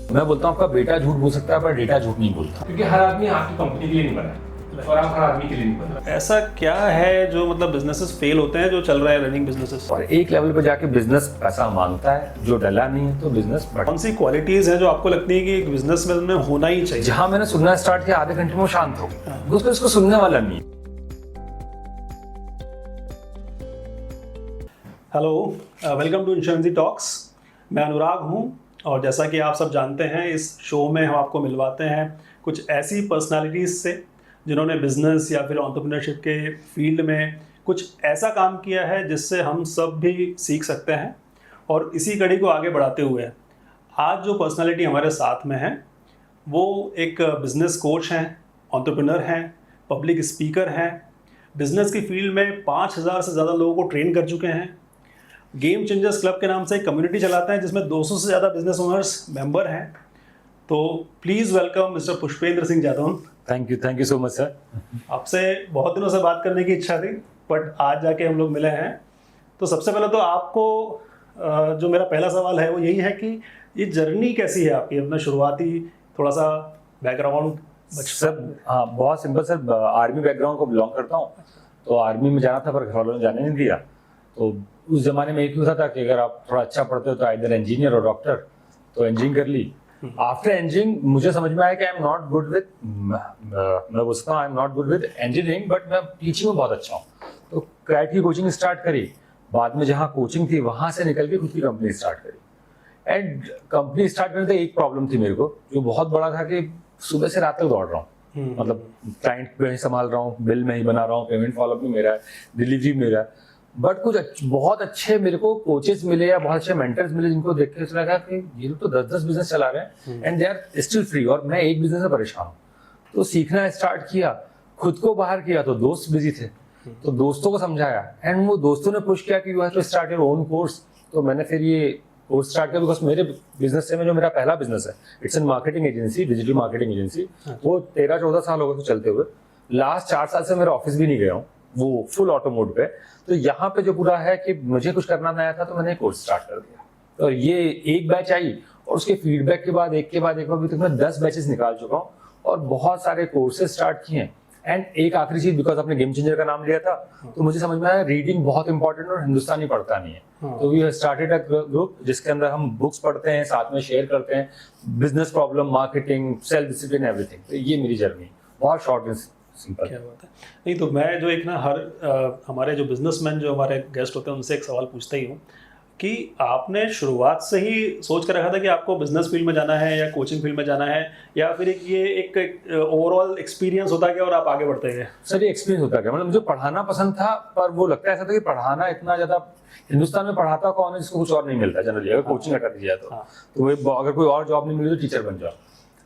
मैं बोलता हूँ आपका बेटा झूठ बोल सकता है पर डेटा झूठ नहीं बोलता, क्योंकि हर आदमी आपकी कंपनी के लिए नहीं बना है और आप हर आदमी के लिए नहीं बना। ऐसा क्या है जो मतलब बिजनेसेस फेल होते हैं जो चल रहा है रनिंग बिजनेसेस? और एक लेवल पर जाके बिजनेस पैसा मांगता है, जो डला नहीं है तो बिजनेस कौन सी क्वालिटीज हैं जो आपको लगती है कि एक बिजनेस में होना ही चाहिए? जहां मैंने सुनना स्टार्ट किया आधे घंटे में वो शांत हो गया, उसको इसको सुनने वाला नहीं है। Hello, welcome to insurancey talks. मैं अनुराग हूं और जैसा कि आप सब जानते हैं इस शो में हम आपको मिलवाते हैं कुछ ऐसी पर्सनालिटीज़ से जिन्होंने बिजनेस या फिर एंटरप्रेन्योरशिप के फील्ड में कुछ ऐसा काम किया है जिससे हम सब भी सीख सकते हैं और इसी कड़ी को आगे बढ़ाते हुए आज जो पर्सनालिटी हमारे साथ में है वो एक बिजनेस कोच हैं, एंटरप्रेन्योर हैं, पब्लिक स्पीकर हैं, बिजनेस की फील्ड में 5000 से ज़्यादा लोगों को ट्रेन कर चुके हैं, गेम चेंजर्स क्लब के नाम से एक कम्युनिटी चलाते हैं जिसमें 200 से ज़्यादा बिजनेस ओनर्स मेंबर हैं। तो please welcome mister Pushpendra Singh Jadaun. Thank you so much sir. आपसे बहुत दिनों से बात करने की इच्छा थी बट आज जाके हम लोग मिले हैं। तो सबसे पहले तो आपको जो मेरा पहला सवाल है वो यही है कि ये जर्नी कैसी है आपकी, अपना शुरुआती थोड़ा सा बैकग्राउंड? सर हाँ, बहुत सिंपल सर। आर्मी बैकग्राउंड को बिलोंग करता हूँ, तो आर्मी में जाना था पर घर वालों ने जाने नहीं दिया। तो उस जमाने में एक ही होता था कि अगर आप थोड़ा अच्छा पढ़ते हो तो आइदर इंजीनियर और डॉक्टर, तो इंजीनियरिंग कर ली। आफ्टर इंजीनियरिंग मुझे समझ में आया कि I am not good with, मैं पूछता हूँ I am not good with engineering but मैं टीचिंग में बहुत अच्छा हूँ। तो क्राइट की कोचिंग स्टार्ट करी, बाद में जहाँ कोचिंग थी वहाँ से निकल के खुद की कंपनी स्टार्ट करी। एंड कंपनी स्टार्ट करने से एक प्रॉब्लम थी मेरे को जो बहुत बड़ा था कि सुबह से रात तक दौड़ रहा हूँ, मतलब क्लाइंट में ही संभाल रहा हूँ, बिल में ही बना रहा हूँ, पेमेंट फॉलोअप भी मेरा है, डिलीवरी मेरा है। बट कुछ बहुत अच्छे मेरे को कोचेस मिले या बहुत अच्छे मेंटर्स मिले जिनको देख के लगा कि ये लोग तो 10-10 बिजनेस चला रहे हैं and they are still free और मैं एक बिजनेस से परेशान हूँ। तो सीखना स्टार्ट किया, खुद को बाहर किया तो दोस्त बिजी थे, तो दोस्तों को समझाया एंड वो दोस्तों ने पुश किया कि you have to start your own course. तो मैंने फिर ये कोर्स स्टार्ट किया बिकॉज मेरे बिजनेस से में जो मेरा पहला बिजनेस है it's an marketing agency, digital marketing agency. वो 13-14 साल हो गए तो चलते हुए, लास्ट 4 साल से मेरा ऑफिस भी नहीं गया हूँ, वो फुल ऑटो मोड पे। तो यहाँ पे जो पूरा है कि मुझे कुछ करना नया था तो मैंने कोर्स स्टार्ट कर दिया। तो ये एक बैच आई और उसके फीडबैक के बाद एक अभी तक मैं 10 बैचेस निकाल चुका हूँ और बहुत सारे कोर्सेज स्टार्ट किए हैं। एंड एक आखिरी चीज, बिकॉज आपने गेम चेंजर का नाम लिया था तो मुझे समझ में आया रीडिंग बहुत इंपॉर्टेंट और हिंदुस्तानी पढ़ता नहीं है। तो we have started a group जिसके अंदर हम बुक्स पढ़ते हैं, साथ में शेयर करते हैं, business problem, marketing, self discipline, everything. तो ये मेरी जर्नी बहुत शॉर्ट एंड सिंपल। क्या बात है। नहीं तो मैं जो एक ना हमारे जो बिजनेसमैन जो हमारे गेस्ट होते हैं उनसे एक सवाल पूछता ही हूँ कि आपने शुरुआत से ही सोच कर रखा था कि आपको बिजनेस फील्ड में जाना है या कोचिंग फील्ड में जाना है, या फिर एक ओवरऑल एक्सपीरियंस होता गया और आप आगे बढ़ते गए? सर ये एक्सपीरियंस होता गया, मतलब मुझे पढ़ाना पसंद था पर वो लगता है ऐसा था कि पढ़ाना इतना ज्यादा, हिंदुस्तान में पढ़ाता कौन है जिसको कुछ और नहीं मिलता जनरली, अगर कोचिंग हटा दीजिए तो वो अगर कोई और जॉब नहीं मिली तो टीचर बन जाओ।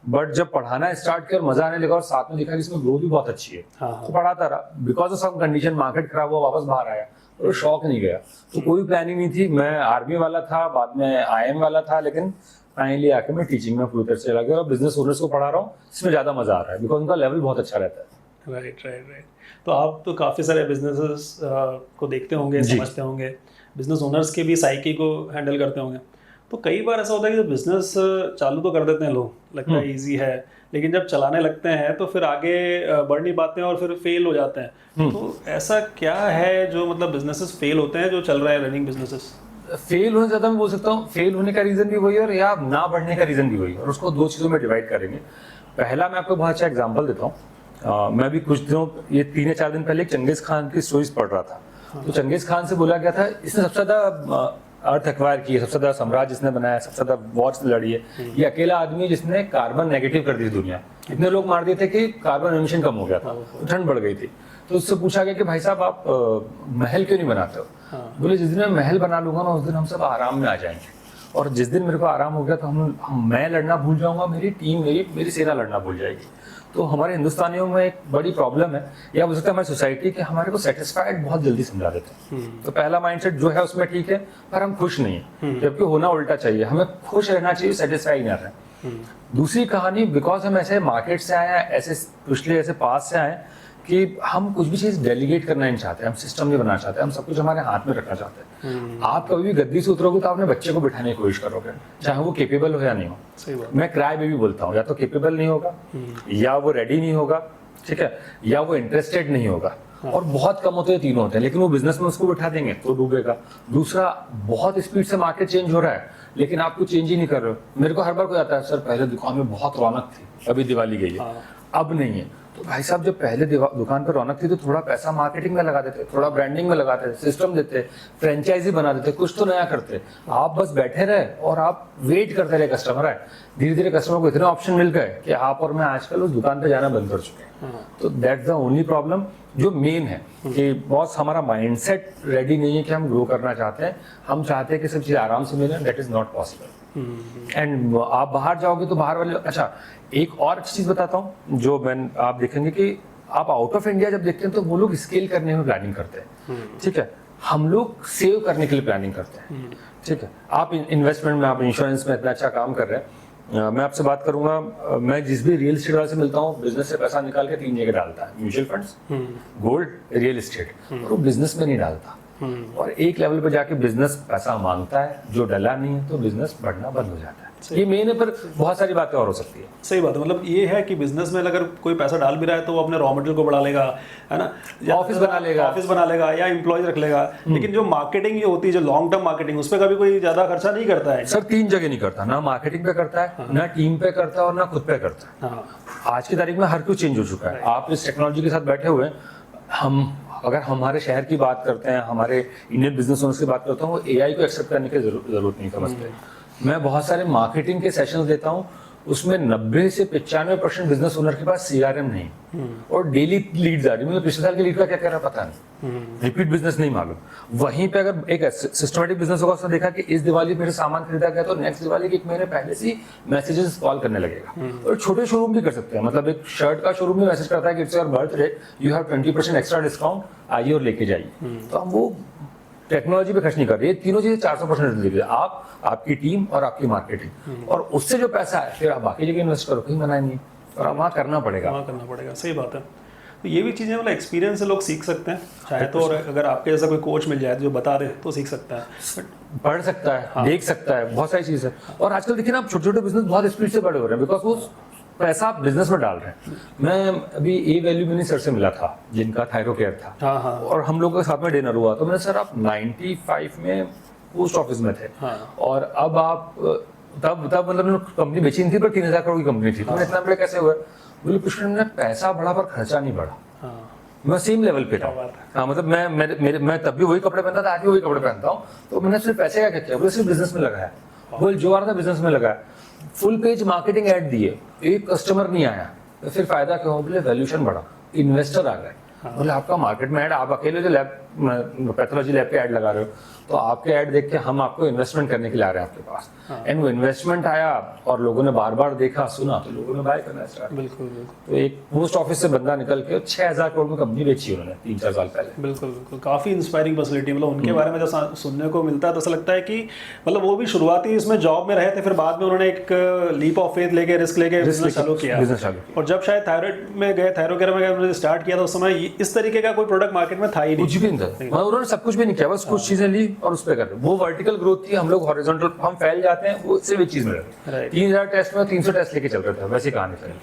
बट जब पढ़ाना स्टार्ट किया और मजा आने लगा और साथ में दिखा कि इसमें ग्रोथ भी बहुत अच्छी है, तो पढ़ाता रहा। Because of some condition market खराब हुआ, वापस बाहर आया और शौक नहीं गया। तो कोई प्लानिंग नहीं थी, मैं आर्मी वाला था, बाद में IIM वाला था, लेकिन फाइनली आके मैं टीचिंग में पूरी तरह से लगा और बिजनेस ओनर्स को पढ़ा रहा हूँ। इसमें ज्यादा मजा आ रहा है बिकॉज उनका लेवल बहुत अच्छा रहता है। राइट। तो आप तो काफ़ी सारे बिजनेसेस को देखते होंगे, समझते होंगे, बिजनेस ओनर्स के भी साइकी को हैंडल करते होंगे। तो कई बार ऐसा होता है कि जब बिजनेस चालू तो कर देते हैं लोग, लगता है ईजी है, लेकिन जब चलाने लगते हैं तो फिर आगे बढ़ नहीं पाते हैं और फिर फेल हो जाते हैं। तो ऐसा क्या है जो मतलब बिजनेसेस फेल होते हैं जो चल रहा है रनिंग बिजनेसेस? फेल होने ज्यादा मैं बोल सकता हूँ, फेल होने का रीजन भी वही है और या ना बढ़ने का रीजन भी वही है, और उसको 2 चीजों में डिवाइड करेंगे। पहला मैं आपको बहुत अच्छा एग्जांपल देता हूँ। मैं भी कुछ दिनों, ये 3 या 4 दिन पहले चंगेज खान की स्टोरीज पढ़ रहा था। तो चंगेज खान से बोला गया था इसने सबसे ज्यादा अर्थ एक्वायर की है, सबसे ज्यादा साम्राज्य जिसने बनाया, सबसे ज्यादा वॉर्स लड़ी है, ये अकेला आदमी है जिसने कार्बन नेगेटिव कर दी दुनिया। इतने लोग मार दिए थे कि कार्बन एमिशन कम हो गया था, तो ठंड बढ़ गई थी। तो उससे पूछा गया कि भाई साहब आप महल क्यों नहीं बनाते हो? बोले जिस दिन मैं महल बना लूंगा ना उस दिन हम सब आराम में आ जाएंगे, और जिस दिन मेरे को आराम हो गया तो मैं लड़ना भूल जाऊंगा, मेरी टीम, मेरी सेना लड़ना भूल जाएगी। तो हमारे हिंदुस्तानियों में एक बड़ी प्रॉब्लम है, या हो सकता है हमारी सोसाइटी के हमारे को सेटिस्फाइड बहुत जल्दी समझा देते हैं। तो पहला माइंडसेट जो है उसमें ठीक है पर हम खुश नहीं है, जबकि होना उल्टा चाहिए, हमें खुश रहना चाहिए, सेटिस्फाई नहीं रहे। दूसरी कहानी, बिकॉज हम ऐसे मार्केट से आए हैं, ऐसे पिछले ऐसे पास से आए कि हम कुछ भी चीज़ डेलीगेट करना नहीं चाहते, हम सिस्टम नहीं बनाना चाहते, हम सब कुछ हमारे हाथ में रखना चाहते हैं। आप कभी भी गद्दी से उतरोगे तो आपने बच्चे को बिठाने की कोशिश करोगे, चाहे वो केपेबल हो या नहीं हो। सही बात। मैं क्राई बेबी बोलता हूँ, या तो केपेबल नहीं होगा, या वो रेडी नहीं होगा, ठीक है, या वो इंटरेस्टेड नहीं होगा। और बहुत कम होते हैं, तीनों होते हैं, लेकिन वो बिजनेस में उसको बिठा देंगे तो डूबेगा। दूसरा, बहुत स्पीड से मार्केट चेंज हो रहा है लेकिन आप कुछ चेंज ही नहीं कर रहे हो। मेरे को हर बार कोई आता है, सर पहले दुकान में बहुत रौनक थी, अभी दिवाली गई है, अब नहीं है। तो भाई साहब, जब पहले दुकान पर रौनक थी तो थोड़ा पैसा मार्केटिंग में लगा देते, थोड़ा ब्रांडिंग में लगाते, सिस्टम देते, फ्रेंचाइजी बना देते, कुछ तो नया करते। आप बस बैठे रहे और आप वेट करते रहे कस्टमर आए। धीरे धीरे कस्टमर को इतने ऑप्शन मिल गए कि आप और मैं आजकल उस दुकान पे जाना बंद कर चुके हैं। तो दैट्स द ओनली प्रॉब्लम जो मेन है कि बॉस, हमारा माइंडसेट रेडी नहीं है कि हम ग्रो करना चाहते हैं। हम चाहते हैं कि सब चीज़ आराम से मिले, that is not possible. And आप बाहर जाओगे तो बाहर वाले, अच्छा एक और चीज़ बताता हूँ जो आप देखेंगे कि आप आउट ऑफ इंडिया जब देखते हैं तो वो लोग स्केल करने में प्लानिंग करते हैं, ठीक है, हम लोग सेव करने के लिए प्लानिंग करते हैं, ठीक है। आप इन्वेस्टमेंट में, आप इंश्योरेंस में इतना अच्छा काम कर रहे हैं। मैं आपसे बात करूंगा, मैं जिस भी रियल एस्टेट वाले से मिलता हूँ, बिजनेस से पैसा निकाल के 3 जगह डालता है, mutual funds, gold, real estate, और वो बिजनेस में नहीं डालता। और एक लेवल पे जाके बिजनेस पैसा मांगता है, जो डला नहीं है तो बिजनेस बढ़ना बंद हो जाता है। ये मेन है, पर बहुत सारी बातें और हो सकती है। सही बात है। मतलब ये है कि बिजनेस में अगर कोई पैसा डाल भी रहा है तो वो अपने रॉ मटेरियल को बढ़ा लेगा, है ना, ऑफिस बना लेगा या एम्प्लॉयज रख लेगा। लेकिन जो मार्केटिंग जो होती है, जो लॉन्ग टर्म मार्केटिंग, उस पर कभी कोई ज्यादा खर्चा नहीं करता है। सर 3 जगह नहीं करता, ना मार्केटिंग पे करता है, ना टीम पे करता है, और ना खुद पे करता है। आज की तारीख में हर कुछ चेंज हो चुका है। आप इस टेक्नोलॉजी के साथ बैठे हुए, हम अगर हमारे शहर की बात करते हैं, हमारे इंडियन बिजनेस ओनर्स की बात करता हूँ, वो एआई को एक्सेप्ट करने की जरूरत नहीं समझते। मैं बहुत सारे मार्केटिंग के सेशंस देता हूँ, उसमें 90 से 95% बिजनेस ओनर के पास सीआरएम नहीं, और डेली लीड्स आ रही, मतलब पिछले साल की लीड का क्या कर रहा पता नहीं, रिपीट बिजनेस नहीं मालूम। वहीं पे अगर एक सिस्टमेटिक बिजनेस होगा, उसने देखा कि इस दिवाली मेरे सामान खरीदा गया तो नेक्स्ट दिवाली के 1 महीने पहले से मैसेजेस कॉल करने लगेगा। और छोटे शोरूम भी कर सकते हैं, मतलब एक शर्ट का शोरूम भी मैसेज करता है कि it's your birthday, you have 20% extra discount, आइए और लेके जाइए। तो हम वो टेक्नोलॉजी पे खर्च नहीं कर रही है। तीनों चीजें 400% दे, आप, आपकी टीम और आपकी मार्केटिंग, और उससे जो पैसा है फिर आप बाकी जगह इन्वेस्ट करो, कहीं मना नहीं है, और वहाँ करना पड़ेगा। सही बात है। तो ये भी चीज़ें मतलब एक्सपीरियंस से लोग सीख सकते हैं, चाहे तो, और अगर आपके जैसा कोई कोच मिल जाए जो बता दे तो सीख सकता है, पढ़ सकता है, देख सकता है, बहुत सारी चीज़ है। और आजकल देखिए ना, आप छोटे छोटे बिजनेस बहुत स्पीड से बड़े हो रहे हैं, बिकॉज वो पैसा आप बिजनेस में डाल रहे हैं। मैं अभी ए वैल्यू मिनी सर से मिला था, जिनका थायरो केयर था, और हम लोगों के साथ में डिनर हुआ, तो मैंने, सर आप 95 में पोस्ट ऑफिस में थे, और अब आप तब मतलब कंपनी बेची नहीं थी, पर 3000 करोड़ की कंपनी थी, तो इतना बड़े कैसे हुआ? बोले कृष्ण ने पैसा बढ़ा पर खर्चा नहीं बढ़ा। मैं सेम लेवल पे था। हाँ, मतलब मैं तब भी वही कपड़े पहनता था, आज भी वही कपड़े पहनता हूँ। तो मैंने सिर्फ पैसे क्या किया? बोले सिर्फ बिजनेस में लगाया। बोले जो आ रहा था बिजनेस में लगाया, फुल पेज मार्केटिंग ऐड दिए, एक कस्टमर नहीं आया, तो फिर फायदा क्या हो? बोले वैल्यूएशन बढ़ा, इन्वेस्टर आ गए। बोले आपका मार्केट में ऐड, आप अकेले जो लैब पैथोलॉजी लैब पे ऐड लगा रहे हो, तो आपके ऐड देख के हम आपको इन्वेस्टमेंट करने के लिए आ रहे हैं आपके पास। एंड वो इन्वेस्टमेंट आया और लोगों ने बार बार देखा सुना, तो लोगों ने बाय करना स्टार्ट। बिल्कुल। तो एक पोस्ट ऑफिस से बंदा निकल के 6000 करोड़ में कंपनी बेची उन्होंने 3-4 साल पहले। बिल्कुल। काफ़ी इंस्पायरिंग पर्सनैलिटी, मतलब उनके बारे में जब सुनने को मिलता है तो ऐसा लगता है कि मतलब वो भी शुरुआती इसमें जॉब में रहे थे, फिर बाद में उन्होंने एक लीप ऑफ फेथ लेके, रिस्क लेके बिजनेस चालू किया। और जब शायद थायराइड में गए, थायरो केयर में गए, स्टार्ट किया, तो उस समय इस तरीके का कोई प्रोडक्ट मार्केट में था ही नहीं, कुछ भी नहीं था। उन्होंने सब कुछ भी नहीं किया, बस कुछ चीजें ली और उस पर कर रहे। वो वर्टिकल ग्रोथ थी, हम लोग हॉरिजॉन्टल, हम फैल जाते हैं, वो सिर्फ एक चीज में रहे। 3000 टेस्ट में 300 टेस्ट लेके चल रहे थे, वैसी कहानी थी।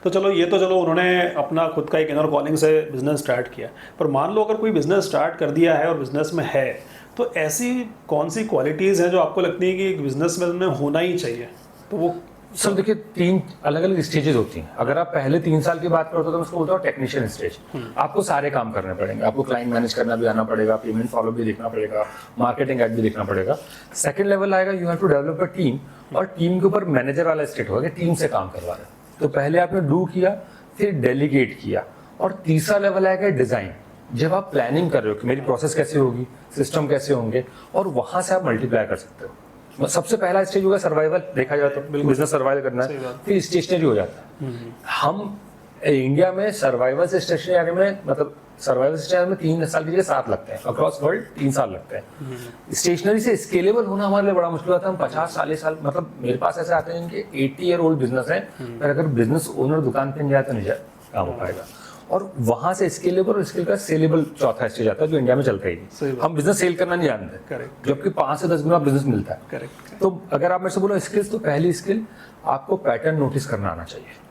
तो चलो, ये तो चलो उन्होंने अपना खुद का एक इनर कॉलिंग से बिजनेस स्टार्ट किया, पर मान लो अगर कोई बिजनेस स्टार्ट कर दिया है और बिजनेस में है, तो ऐसी कौन सी क्वालिटीज़ हैं जो आपको लगती है कि बिजनेस में होना ही चाहिए? तो वो सर देखिए, 3 अलग अलग स्टेजेस होती हैं। अगर आप पहले 3 साल की बात करते हो तो मैं उसको बोलता हूँ टेक्नीशियन स्टेज। आपको सारे काम करने पड़ेंगे, आपको क्लाइंट मैनेज करना भी आना पड़ेगा, पेमेंट फॉलो भी देखना पड़ेगा, मार्केटिंग ऐड भी देखना पड़ेगा। सेकंड लेवल आएगा, you have to develop a team, और टीम के ऊपर मैनेजर वाला स्टेट होगा कि टीम से काम करवा रहे हैं। तो पहले आपने डू किया, फिर डेलीगेट किया, और तीसरा लेवल आएगा डिजाइन। जब आप प्लानिंग कर रहे हो कि मेरी प्रोसेस कैसे होगी, सिस्टम कैसे होंगे, और वहां से आप मल्टीप्लाई कर सकते हो। सबसे पहला स्टेज होगा सर्वाइवल, देखा जाए तो बिजनेस सर्वाइव करना है, फिर स्टेशनरी हो जाता है। हम इंडिया में सर्वाइवल से स्टेशनरी आने में, मतलब सर्वाइवल से में 3 साल की जगह 7 लगते हैं, अक्रॉस वर्ल्ड 3 साल लगते हैं। स्टेशनरी से स्केलेबल होना हमारे लिए बड़ा मुश्किल होता है। हम 50-40 साल, मतलब मेरे पास ऐसे आते हैं जिनके 80 ईयर ओल्ड बिजनेस है, पर अगर बिजनेस ओनर दुकान पे नहीं जाए तो नहीं काम हो पाएगा। और वहां से स्केलेबल और स्केल का सेलेबल चौथा स्टेज आता है जो इंडिया में चलता ही सही नहीं। बात। हम बिजनेस सेल करना नहीं जानते, करेक्ट जबकि 5 से 10 गुना बिजनेस मिलता है। करेक्ट। तो अगर आप मेरे से बोलो स्किल्स, तो पहली स्किल आपको पैटर्न नोटिस करना आना चाहिए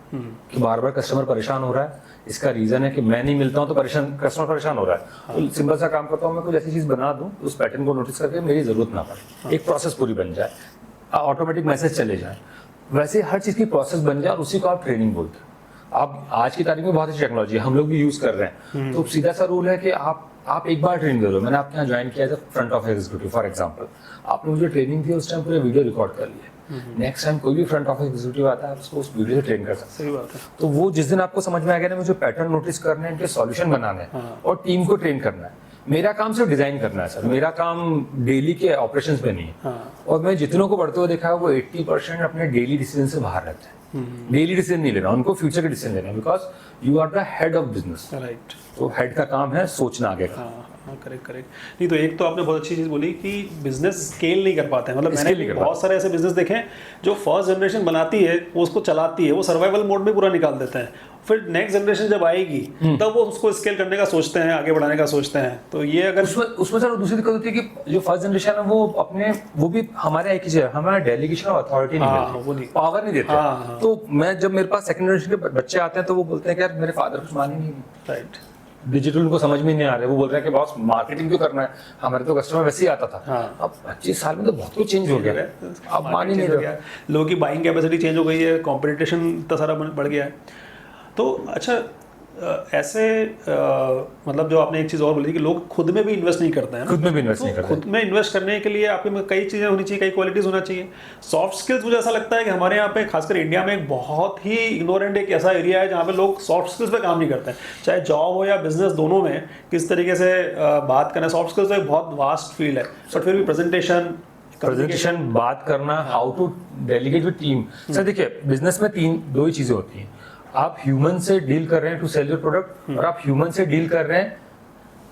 कि बार बार कस्टमर परेशान हो रहा है, इसका रीजन है कि मैं नहीं मिलता हूँ तो कस्टमर परेशान हो रहा है। तो सिंपल सा काम करता हूँ, मैं कुछ ऐसी चीज बना दूं उस पैटर्न को नोटिस करके मेरी जरूरत ना पड़े, एक प्रोसेस पूरी बन जाए, ऑटोमेटिक मैसेज चले जाए, वैसे हर चीज की प्रोसेस बन जाए और उसी को आप ट्रेनिंग बोलते हैं। आप आज की तारीख में बहुत अच्छी टेक्नोलॉजी हम लोग भी यूज कर रहे हैं, तो सीधा सा रूल है कि आप एक बार ट्रेनिंग दे दो। मैंने आपके यहाँ ज्वाइन किया था front office executive for example, आपने मुझे ट्रेनिंग दी, उस टाइम पूरे वीडियो रिकॉर्ड कर लिए। नेक्स्ट टाइम कोई भी फ्रंट ऑफिस एग्जीक्यूटिव आता है, आप उसको उस वीडियो से ट्रेन कर सकते सही बात है। हैं। तो वो जिस दिन आपको समझ में आ गया ना मुझे पैटर्न नोटिस करने हैं, इनके सॉल्यूशन बनाने हैं और टीम को ट्रेन करना है। मेरा काम सिर्फ डिजाइन करना है सर, मेरा काम डेली के ऑपरेशंस पे नहीं है। और मैं जितनों को बढ़ते हुए देखा है वो 80% अपने डेली डिसीजन से बाहर रहते हैं। डेली डिसीजन नहीं लेना, उनको फ्यूचर के डिसीजन लेना, because you are the head of business. Right. तो हेड का काम है सोचना आगे का। हाँ करेक्ट करेक्ट। नहीं तो एक तो आपने बहुत अच्छी चीज़ बोली कि बिजनेस स्केल नहीं कर पाते हैं। मतलब Scale नहीं मैंने कर बहुत सारे ऐसे बिजनेस देखे हैं जो फर्स्ट जनरेशन बनाती है, वो उसको चलाती है, वो सर्वाइवल मोड में पूरा निकाल देते हैं, फिर नेक्स्ट जनरेशन जब आएगी तब वो उसको स्केल करने का सोचते हैं, आगे बढ़ाने का सोचते हैं। तो ये अगर उसमें सर दूसरी दिक्कत होती है कि जो फर्स्ट जनरेशन है वो भी हमारे एक ही हमारा डेलीगेशन और अथॉरिटी नहीं हाँ, वो मिलती, नहीं। पावर नहीं देते। हाँ। तो मैं जब मेरे पास सेकंड जनरेशन के बच्चे आते हैं तो वो बोलते हैं कि यार मेरे फादर कुछ मान ही नहीं, राइट डिजिटल उनको समझ में नहीं आ रहा है। वो बोल रहे हैं कि बॉस मार्केटिंग क्यों करना है, हमारे तो कस्टमर वैसे ही आता था। हाँ। अब 25 साल में तो बहुत कुछ चेंज हो गया है, अब मान ही नहीं रहे। लोगों की बाइंग कैपेसिटी चेंज हो गई है, कंपटीशन इतना सारा बढ़ गया है। तो अच्छा ऐसे मतलब जो आपने एक चीज़ और बोली कि लोग खुद में भी इन्वेस्ट नहीं करते हैं ना? खुद में भी इन्वेस्ट नहीं करते। खुद में इन्वेस्ट करने के लिए आपके में कई चीज़ें होनी चाहिए, कई क्वालिटीज़ होना चाहिए। सॉफ्ट स्किल्स मुझे ऐसा लगता है कि हमारे यहाँ पे खासकर इंडिया में एक बहुत ही इग्नोरेंट एक ऐसा एरिया है जहाँ पे लोग सॉफ्ट स्किल्स पे काम नहीं करते हैं, चाहे जॉब हो या बिजनेस, दोनों में किस तरीके से बात करना। सॉफ्ट स्किल्स एक बहुत वास्ट फील्ड है, बट फिर भी प्रेजेंटेशन, बात करना, how to delegate with team. Sir देखिए बिजनेस में दो ही चीजें होती हैं, आप ह्यूमन से डील कर रहे हैं टू सेल योर प्रोडक्ट, और आप ह्यूमन से डील कर रहे हैं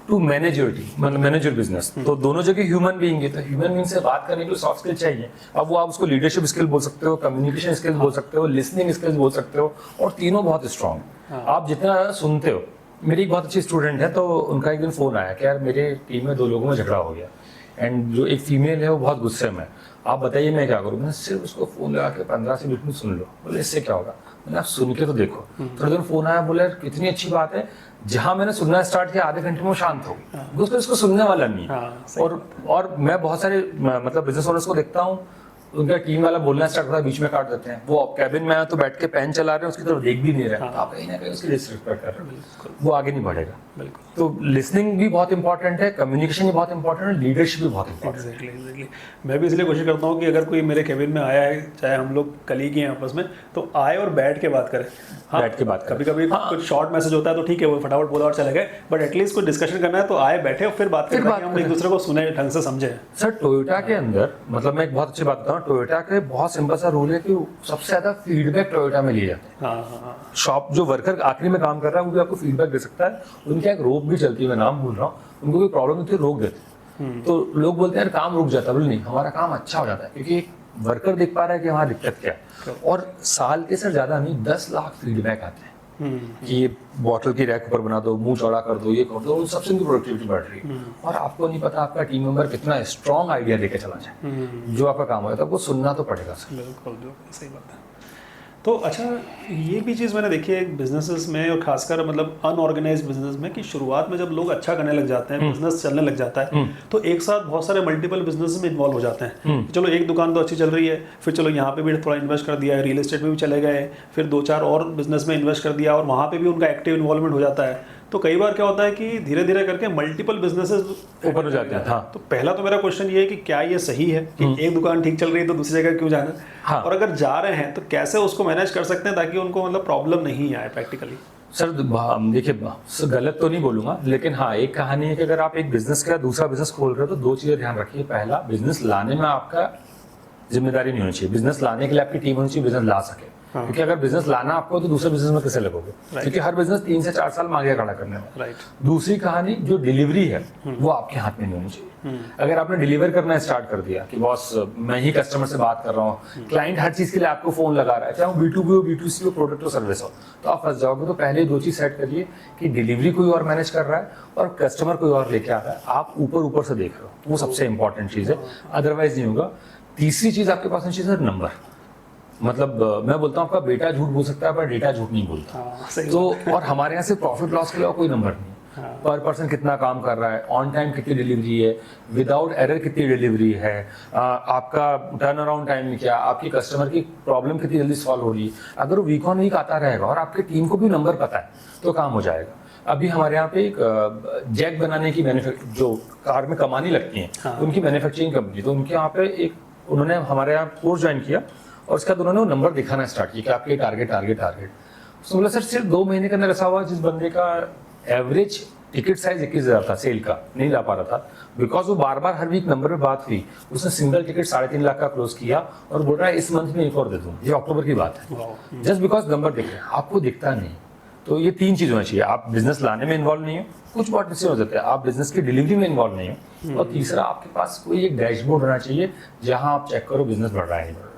टू मैनेज योर टीम, मतलब मैनेज योर बिजनेस। तो दोनों जगह ह्यूमन बीइंग है, तो ह्यूमन बीइंग से बात करने के लिए सॉफ्ट स्किल चाहिए। अब वो आप उसको लीडरशिप स्किल बोल सकते हो, कम्युनिकेशन स्किल्स बोल सकते हो, लिसनिंग स्किल्स बोल सकते हो, और तीनों बहुत स्ट्रांग। आप जितना सुनते हो, मेरी एक बहुत अच्छी स्टूडेंट है, तो उनका एक दिन फोन आया कि यार मेरे टीम में 2 लोगों में झगड़ा हो गया, एंड जो एक फीमेल है वो बहुत गुस्से में, आप बताइए मैं क्या करूँ। मैंने सिर्फ उसको फोन लगा के 15 से 20 मिनट सुन लो। बोले इससे क्या होगा, मैंने आप सुन के तो देखो। थोड़ी देर फोन आया, बोले यार कितनी अच्छी बात है, जहां मैंने सुनना स्टार्ट किया आधे घंटे में वो शांत हो गई, उसको इसको सुनने वाला नहीं। और मैं बहुत सारे मतलब बिजनेस ओनर्स को देखता हूँ, उनका टीम वाला बोलना स्टार्ट होता है, बीच में काट देते हैं। वो कैबिन में आया तो बैठ के पेन चला रहे हैं, उसकी तरफ देख भी नहीं रहे, आप कहीं ना कहीं उसकी डिसरिस्पेक्ट कर रहे हैं, वो आगे नहीं बढ़ेगा। बिल्कुल। तो लिसनिंग भी बहुत इंपॉर्टेंट है, कम्युनिकेशन भी बहुत इंपॉर्टेंट है, लीडरशिप भी बहुत इंपॉर्टेंट है। एग्जैक्टली। मैं भी इसलिए कोशिश करता हूँ कि अगर कोई मेरे केबिन में आया है, चाहे हम लोग कलीग हैं आपस में, तो आए और बैठ के बात करें। हाँ, बैठ के बात करें। कभी कभी कुछ शॉर्ट मैसेज होता है तो ठीक है, वो फटाफट बोला और चले गए, बट एटलीस्ट कोई डिस्कशन करना है तो आए, बैठे और फिर बात करें, ताकि हम एक दूसरे को सुने, ढंग से समझे। सर टोयोटा के अंदर, मतलब मैं एक बहुत अच्छी बात बताऊँ, टोयोटा के बहुत सिंपल सा रूल है कि सबसे ज्यादा फीडबैक टोयोटा में लिए जाते हैं। हाँ। शॉप जो वर्कर आखिरी में काम कर रहा है वो भी आपको फीडबैक दे सकता है। उनकी एक रोक भी चलती है, मैं नाम भूल रहा हूँ, उनको कोई प्रॉब्लम होती है रोक देते हैं। तो लोग बोलते हैं यार काम रुक जाता है, बोले नहीं हमारा काम अच्छा हो जाता है, क्योंकि एक वर्कर देख पा रहा है कि हमारी दिक्कत क्या है। और साल के सर ज्यादा नहीं 10 लाख फीडबैक आते हैं कि ये बॉटल की रैक ऊपर बना दो, मुंह चौड़ा कर दो, ये कर दो, उन सबसे उनकी प्रोडक्टिविटी बढ़ रही है। और आपको नहीं पता आपका टीम मेंबर कितना स्ट्रॉन्ग आइडिया लेके चला जाए, जो आपका काम होता है, वो सुनना तो पड़ेगा सर। बिल्कुल सही बात है। तो अच्छा ये भी चीज़ मैंने देखी है बिजनेसेस में, और खासकर मतलब अनऑर्गेनाइज्ड बिजनेस में, कि शुरुआत में जब लोग अच्छा करने लग जाते हैं, बिजनेस चलने लग जाता है, तो एक साथ बहुत सारे मल्टीपल बिजनेस में इन्वॉल्व हो जाते हैं। चलो एक दुकान तो अच्छी चल रही है, फिर चलो यहाँ पे भी थोड़ा इन्वेस्ट कर दिया, रियल एस्टेट में भी चले गए, फिर 2-4 और बिजनेस में इन्वेस्ट कर दिया, और वहाँ पे भी उनका एक्टिव इन्वॉल्वमेंट हो जाता है। तो कई बार क्या होता है कि धीरे धीरे करके मल्टीपल बिजनेसेस ऊपर हो जाते हैं। हाँ। तो पहला तो मेरा क्वेश्चन ये है कि क्या ये सही है कि एक दुकान ठीक चल रही है तो दूसरी जगह क्यों जाना? हाँ। और अगर जा रहे हैं तो कैसे उसको मैनेज कर सकते हैं ताकि उनको मतलब प्रॉब्लम नहीं आए प्रैक्टिकली? सर देखिए गलत तो नहीं बोलूंगा, लेकिन हाँ एक कहानी है कि अगर आप एक बिजनेस का दूसरा बिजनेस खोल रहे हो तो 2 चीजें ध्यान रखिए। पहला, बिजनेस लाने में आपका जिम्मेदारी नहीं होनी चाहिए, बिजनेस लाने के लिए आपकी टीम होनी चाहिए, बिजनेस ला सके। क्योंकि अगर बिजनेस लाना आपको तो दूसरे बिजनेस में कैसे लगोगे? क्योंकि हर बिजनेस 3 से 4 साल मांगे खड़ा करने में। दूसरी कहानी, जो डिलीवरी है वो आपके हाथ में नहीं होनी चाहिए। अगर आपने डिलीवर करना स्टार्ट कर दिया कि बॉस मैं ही कस्टमर से बात कर रहा हूँ, क्लाइंट हर चीज के लिए आपको फोन लगा रहा है, चाहे वो B2B हो, B2C हो, प्रोडक्ट हो, सर्विस हो, तो आप फंस जाओगे। तो पहले 2 चीज सेट करिए कि डिलीवरी कोई और मैनेज कर रहा है और कस्टमर कोई और लेके आ रहा है, आप ऊपर से देख रहे हो, वो सबसे इंपॉर्टेंट चीज है, अदरवाइज नहीं होगा। तीसरी चीज आपके पास चीज है नंबर। मतलब मैं बोलता हूँ आपका बेटा झूठ बोल सकता है पर डेटा झूठ नहीं बोलता। तो और हमारे यहाँ से प्रॉफिट लॉस के लिए कोई नंबर नहीं, पर पर्सन कितना काम कर रहा है, ऑन टाइम कितनी डिलीवरी है, विदाउट एरर कितनी डिलीवरी है, आपका टर्न अराउंड टाइम क्या, आपकी कस्टमर की प्रॉब्लम कितनी जल्दी सॉल्व हो रही है। अगर वो वीक ऑन वीक आता रहेगा और आपके टीम को भी नंबर पता है तो काम हो जाएगा। अभी हमारे यहाँ पे एक जैक बनाने की जो कार में कमानी लगती हैं, उनकी मैन्युफैक्चरिंग कंपनी, तो उनके यहाँ पे उन्होंने हमारे यहाँ कोर्स ज्वाइन किया और उसके बाद उन्होंने वो नंबर दिखाना स्टार्ट किया कि आपके टारगेट। तो बोला सर सिर्फ 2 महीने के अंदर ऐसा हुआ जिस बंदे का एवरेज टिकट साइज 21,000 था, सेल का नहीं ला पा रहा था, बिकॉज वो बार हर वीक नंबर पे बात हुई, उसने सिंगल टिकट 3.5 लाख का क्लोज किया और बोल रहा है इस मंथ में एक और दे दूँ। ये अक्टूबर की बात है, जस्ट बिकॉज नंबर दिख रहे हैं, आपको दिखता नहीं। तो ये 3 चीज होनी चाहिए, आप बिजनेस लाने में इन्वॉल्व नहीं हो, कुछ बहुत डिसीजन हो जाते हैं, आप बिजनेस की डिलीवरी में इन्वॉल्व नहीं हो, और तीसरा आपके पास कोई एक डैशबोर्ड होना चाहिए जहां आप चेक करो बिजनेस बढ़ रहा है नहीं बढ़ रहा।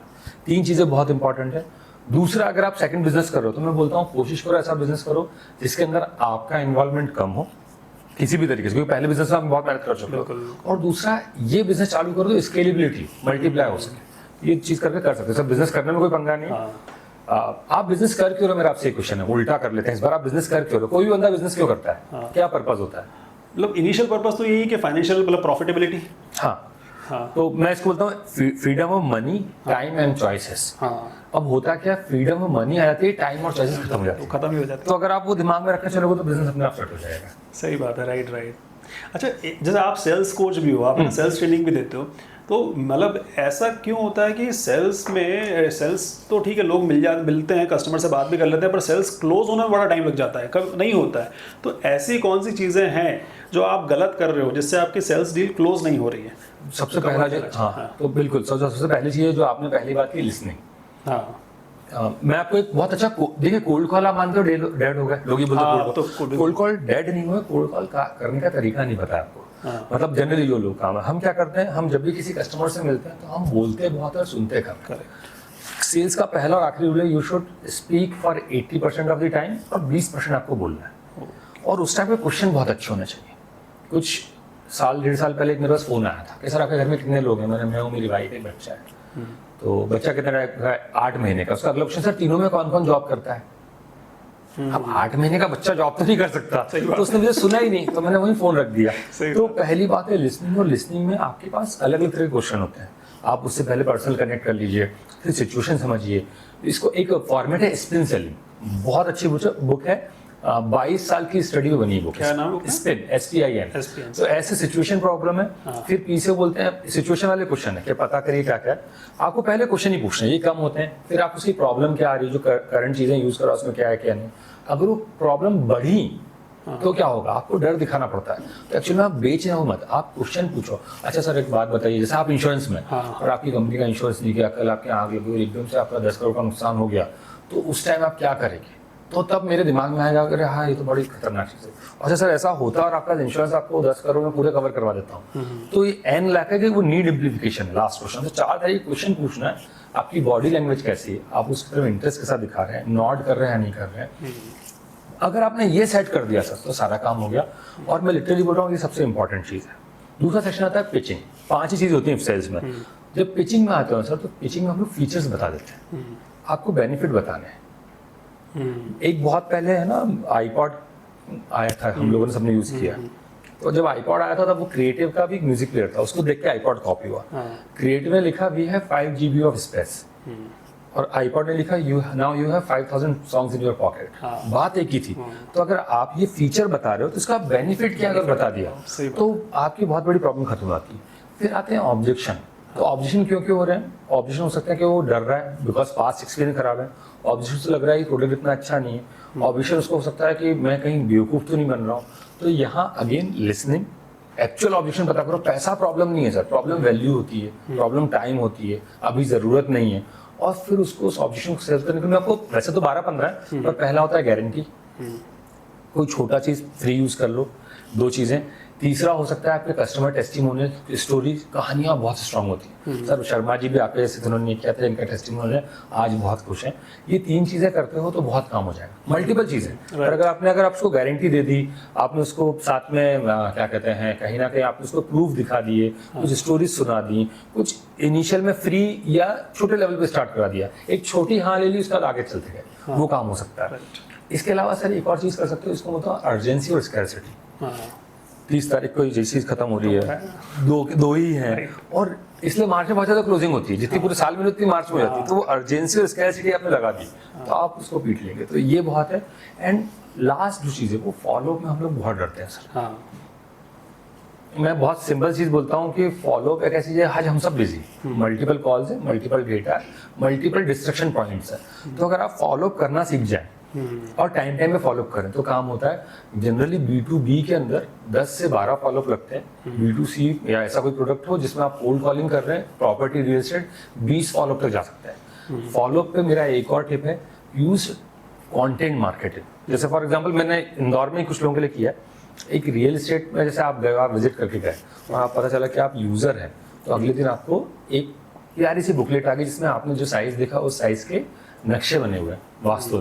3 चीजें बहुत इंपॉर्टेंट है। दूसरा, अगर आप सेकंड बिजनेस कर रहे हो तो मैं बोलता हूँ कोशिश करो ऐसा बिजनेस करो जिसके अंदर आपका इन्वॉल्वमेंट कम हो किसी भी तरीके से, क्योंकि पहले बिजनेस में आप बहुत मेहनत कर चुके हो। और दूसरा, ये बिजनेस चालू करो तो स्केलेबिलिटी मल्टीप्लाई हो सके, ये चीज करके कर सकते हो। सब बिजनेस करने में कोई पंगा नहीं है। आप बिजनेस कर क्यों रहे, मेरा आपसे एक क्वेश्चन है, उल्टा कर लेते हैं इस बार। आप बिजनेस कर क्यों रहे, कोई भी बंदा बिजनेस क्यों करता है, क्या पर्पस होता है? मतलब इनिशियल पर्पस तो यही है कि फाइनेंशियल मतलब प्रॉफिटेबिलिटी। हाँ, तो मैं इसको बोलता हूँ freedom of money, time and choices. अब होता क्या, फ्रीडम ऑफ मनी आ जाती है, टाइम और चॉइसेस खत्म हो जाती है, खत्म ही हो जाती है। तो अगर आप वो दिमाग में रखकर चलोगे तो बिजनेस अपने आप सेट हो जाएगा। सही बात है, राइट। अच्छा, जैसे आप सेल्स कोच भी हो, आप सेल्स ट्रेनिंग भी देते हो, तो मतलब ऐसा क्यों होता है कि सेल्स तो ठीक है, लोग मिलते हैं, कस्टमर से बात भी कर लेते हैं, पर सेल्स क्लोज होने में बड़ा टाइम लग जाता है, कब नहीं होता है। तो ऐसी कौन सी चीज़ें हैं जो आप गलत कर रहे हो जिससे आपकी सेल्स डील क्लोज नहीं हो रही है? सबसे पहला जो तो बिल्कुल सबसे पहली चीज़ है जो आपने पहली बात की, लिसनिंग। मैं आपको एक बहुत अच्छा देखिए, कोल्ड कॉल आप मानते हो डेड हो गए, लोग ये बोलते हैं कोल्ड कॉल डेड नहीं हुआ, कोल्ड कॉल करने का तरीका नहीं पता आपको। मतलब जनरली जो लोग काम है, हम क्या करते हैं, हम जब भी किसी कस्टमर से मिलते हैं तो हम बोलते बहुत और सुनते कम। सेल्स का पहला और आखिरी रूल है, you should speak for 80% of the time और 20% आपको बोलना है। और उस टाइम पे क्वेश्चन बहुत अच्छे होने चाहिए। कुछ 1.5 साल पहले एक मेरे पास फोन आया था कि सर आपके घर में कितने लोग हैं? मैं हूँ, मेरी वाइफ, एक बच्चा है। तो बच्चा कितना है? 8 महीने का। उसका अगला क्वेश्चन, सर तीनों में कौन कौन जॉब करता है? अब 8 महीने का बच्चा जॉब तो नहीं कर सकता, तो उसने मुझे सुना ही नहीं, तो मैंने वही फोन रख दिया। तो पहली बात है लिसनिंग, और लिसनिंग में आपके पास अलग अलग तरह के क्वेश्चन होते हैं। आप उससे पहले पर्सनल कनेक्ट कर लीजिए, फिर सिचुएशन समझिए। इसको एक फॉर्मेट है स्पिन सेलिंग, बहुत अच्छी बुक है, 22 साल की स्टडी में बनी बुक। क्या नाम है? Spin, SPIN। तो ऐसे सिचुएशन प्रॉब्लम है, फिर पीछे बोलते हैं सिचुएशन वाले क्वेश्चन है कि पता करिए क्या क्या है। आपको पहले क्वेश्चन ही पूछना है, ये कम होते हैं, फिर आप उसकी प्रॉब्लम क्या आ रही है, जो करंट चीजें यूज करो उसमें क्या है क्या नहीं। अगर वो प्रॉब्लम बढ़ी तो क्या होगा, आपको डर दिखाना पड़ता है। तो एक्चुअली में आप बेच रहे हो मत, आप क्वेश्चन पूछो। अच्छा सर एक बात बताइए, जैसे आप इंश्योरेंस में और आपकी कंपनी का इंश्योरेंस नहीं किया, कल आपके आग लगी और एकदम से आपका 10 करोड़ का नुकसान हो गया, तो उस टाइम आप क्या करेंगे? तो तब मेरे दिमाग में आएगा अरे हाँ ये तो बड़ी खतरनाक चीज़ है। अच्छा सर ऐसा होता और आपका इंश्योरेंस आपको 10 करोड़ में पूरे कवर करवा देता हूँ, तो ये एन लाख है कि वो नीड इम्प्लीफिकेशन। लास्ट क्वेश्चन, तो 4 तरह के क्वेश्चन पूछना है। आपकी बॉडी लैंग्वेज कैसी है, आप उसकी तरफ इंटरेस्ट के साथ दिखा रहे हैं, नॉड कर रहे हैं या नहीं कर रहे हैं। अगर आपने ये सेट कर दिया सर तो सारा काम हो गया। और मैं लिटरली बोल रहा हूँ ये सबसे इंपॉर्टेंट चीज़ है। दूसरा सेक्शन आता है पिचिंग। 5 ही चीज़ होती है सेल्स में। जब पिचिंग में आते हो सर, तो पिचिंग में हम लोग फीचर्स बता देते हैं, आपको बेनिफिट बताने हैं। एक बहुत पहले है ना आईपॉड आया था, हम लोगों ने सबने यूज किया। तो जब आईपॉड आया था तब वो क्रिएटिव का भी म्यूजिक प्लेयर था, उसको देख के आईपॉड कॉपी हुआ। क्रिएटिव ने लिखा we have 5 GB of space, और आईपॉड ने लिखा now you have 5000 songs in your pocket. बात एक ही थी। तो अगर आप ये फीचर बता रहे हो तो इसका बेनिफिट क्या अगर बता दिया तो आपकी बहुत बड़ी प्रॉब्लम खत्म होती है। फिर आते हैं ऑब्जेक्शन। तो ऑब्जेक्शन क्यों हो रहे हैं? ऑब्जेक्शन हो सकता है कि वो डर रहा है बिकॉज पास्ट एक्सपीरियंस खराब है। ऑब्जेक्शन से लग रहा है कि प्रोडक्ट इतना अच्छा नहीं है। ऑब्जेक्शन उसको हो सकता है कि मैं कहीं बेवकूफ़ तो नहीं बन रहा हूँ। तो यहाँ अगेन लिसनिंग, एक्चुअल ऑब्जेक्शन पता करो। पैसा प्रॉब्लम नहीं है सर, प्रॉब्लम वैल्यू होती है, प्रॉब्लम टाइम होती है, अभी ज़रूरत नहीं है। और फिर उसको उस ऑब्जेक्शन को सेल्स करने के लिए आपको वैसे तो 12-15 है, पर पहला होता है गारंटी। कोई छोटा चीज़ फ्री यूज़ कर लो। 2 चीज़ें, तीसरा हो सकता है आपके कस्टमर टेस्टिमोनियल स्टोरी, कहानियां बहुत स्ट्रांग होती हैं। सर शर्मा जी भी आपके जैसे जिन्होंने किया था, इनका टेस्टिमोनियल आज बहुत खुश हैं। ये 3 चीज़ें करते हो तो बहुत काम हो जाएगा। मल्टीपल चीज़ें, पर अगर आप उसको गारंटी दे दी, आपने उसको साथ में क्या कहते हैं, कहीं ना कहीं आपने उसको प्रूफ दिखा दिए, कुछ स्टोरीज सुना दी, कुछ इनिशियल में फ्री या छोटे लेवल पे स्टार्ट करा दिया, एक छोटी हाँ ले ली, उसका आगे चलते गए, वो काम हो सकता है। इसके अलावा सर एक और चीज़ कर सकते हो, इसको मतलब अर्जेंसी और स्कैरसिटी। 30 तारीख को ये चीज़ खत्म हो रही है, दो ही हैं, और इसलिए मार्च में बहुत ज़्यादा क्लोजिंग होती है, जितनी पूरे साल में उतनी मार्च में जाती है, तो वो अर्जेंसी और स्कैरसिटी आपने लगा दी तो आप उसको पीट लेंगे, तो ये बहुत है। एंड लास्ट जो चीज़ है वो फॉलोअप में हम लोग बहुत डरते हैं सर। मैं बहुत सिंपल चीज़ बोलता हूँ कि फॉलोअप एक ऐसी चीज़ है, आज हम सब बिजी, मल्टीपल कॉल्स है, multiple data, multiple destruction points है, तो अगर आप फॉलोअप करना सीख जाए और टाइम में फॉलोअप करें तो काम होता है। जनरली B2B के अंदर 10 से 12 फॉलोअप लगते हैं। B2C या ऐसा कोई प्रोडक्ट हो जिसमें आप कोल्ड कॉलिंग कर रहे हैं, प्रॉपर्टी रियल एस्टेट, 20 फॉलोअप तक जा सकता है। फॉलोअप पे मेरा एक और टिप है, यूज कंटेंट मार्केटिंग। जैसे फॉर एग्जांपल मैंने इंदौर में कुछ लोगों के लिए किया, एक रियल एस्टेट में जैसे आप गए, आप विजिट करके गए और आप पता चला कि आप यूजर हैं, तो अगले दिन आपको एक प्यारी सी बुकलेट आ गई जिसमें आपने जो साइज देखा उस साइज के नक्शे बने हुए हैं वास्तु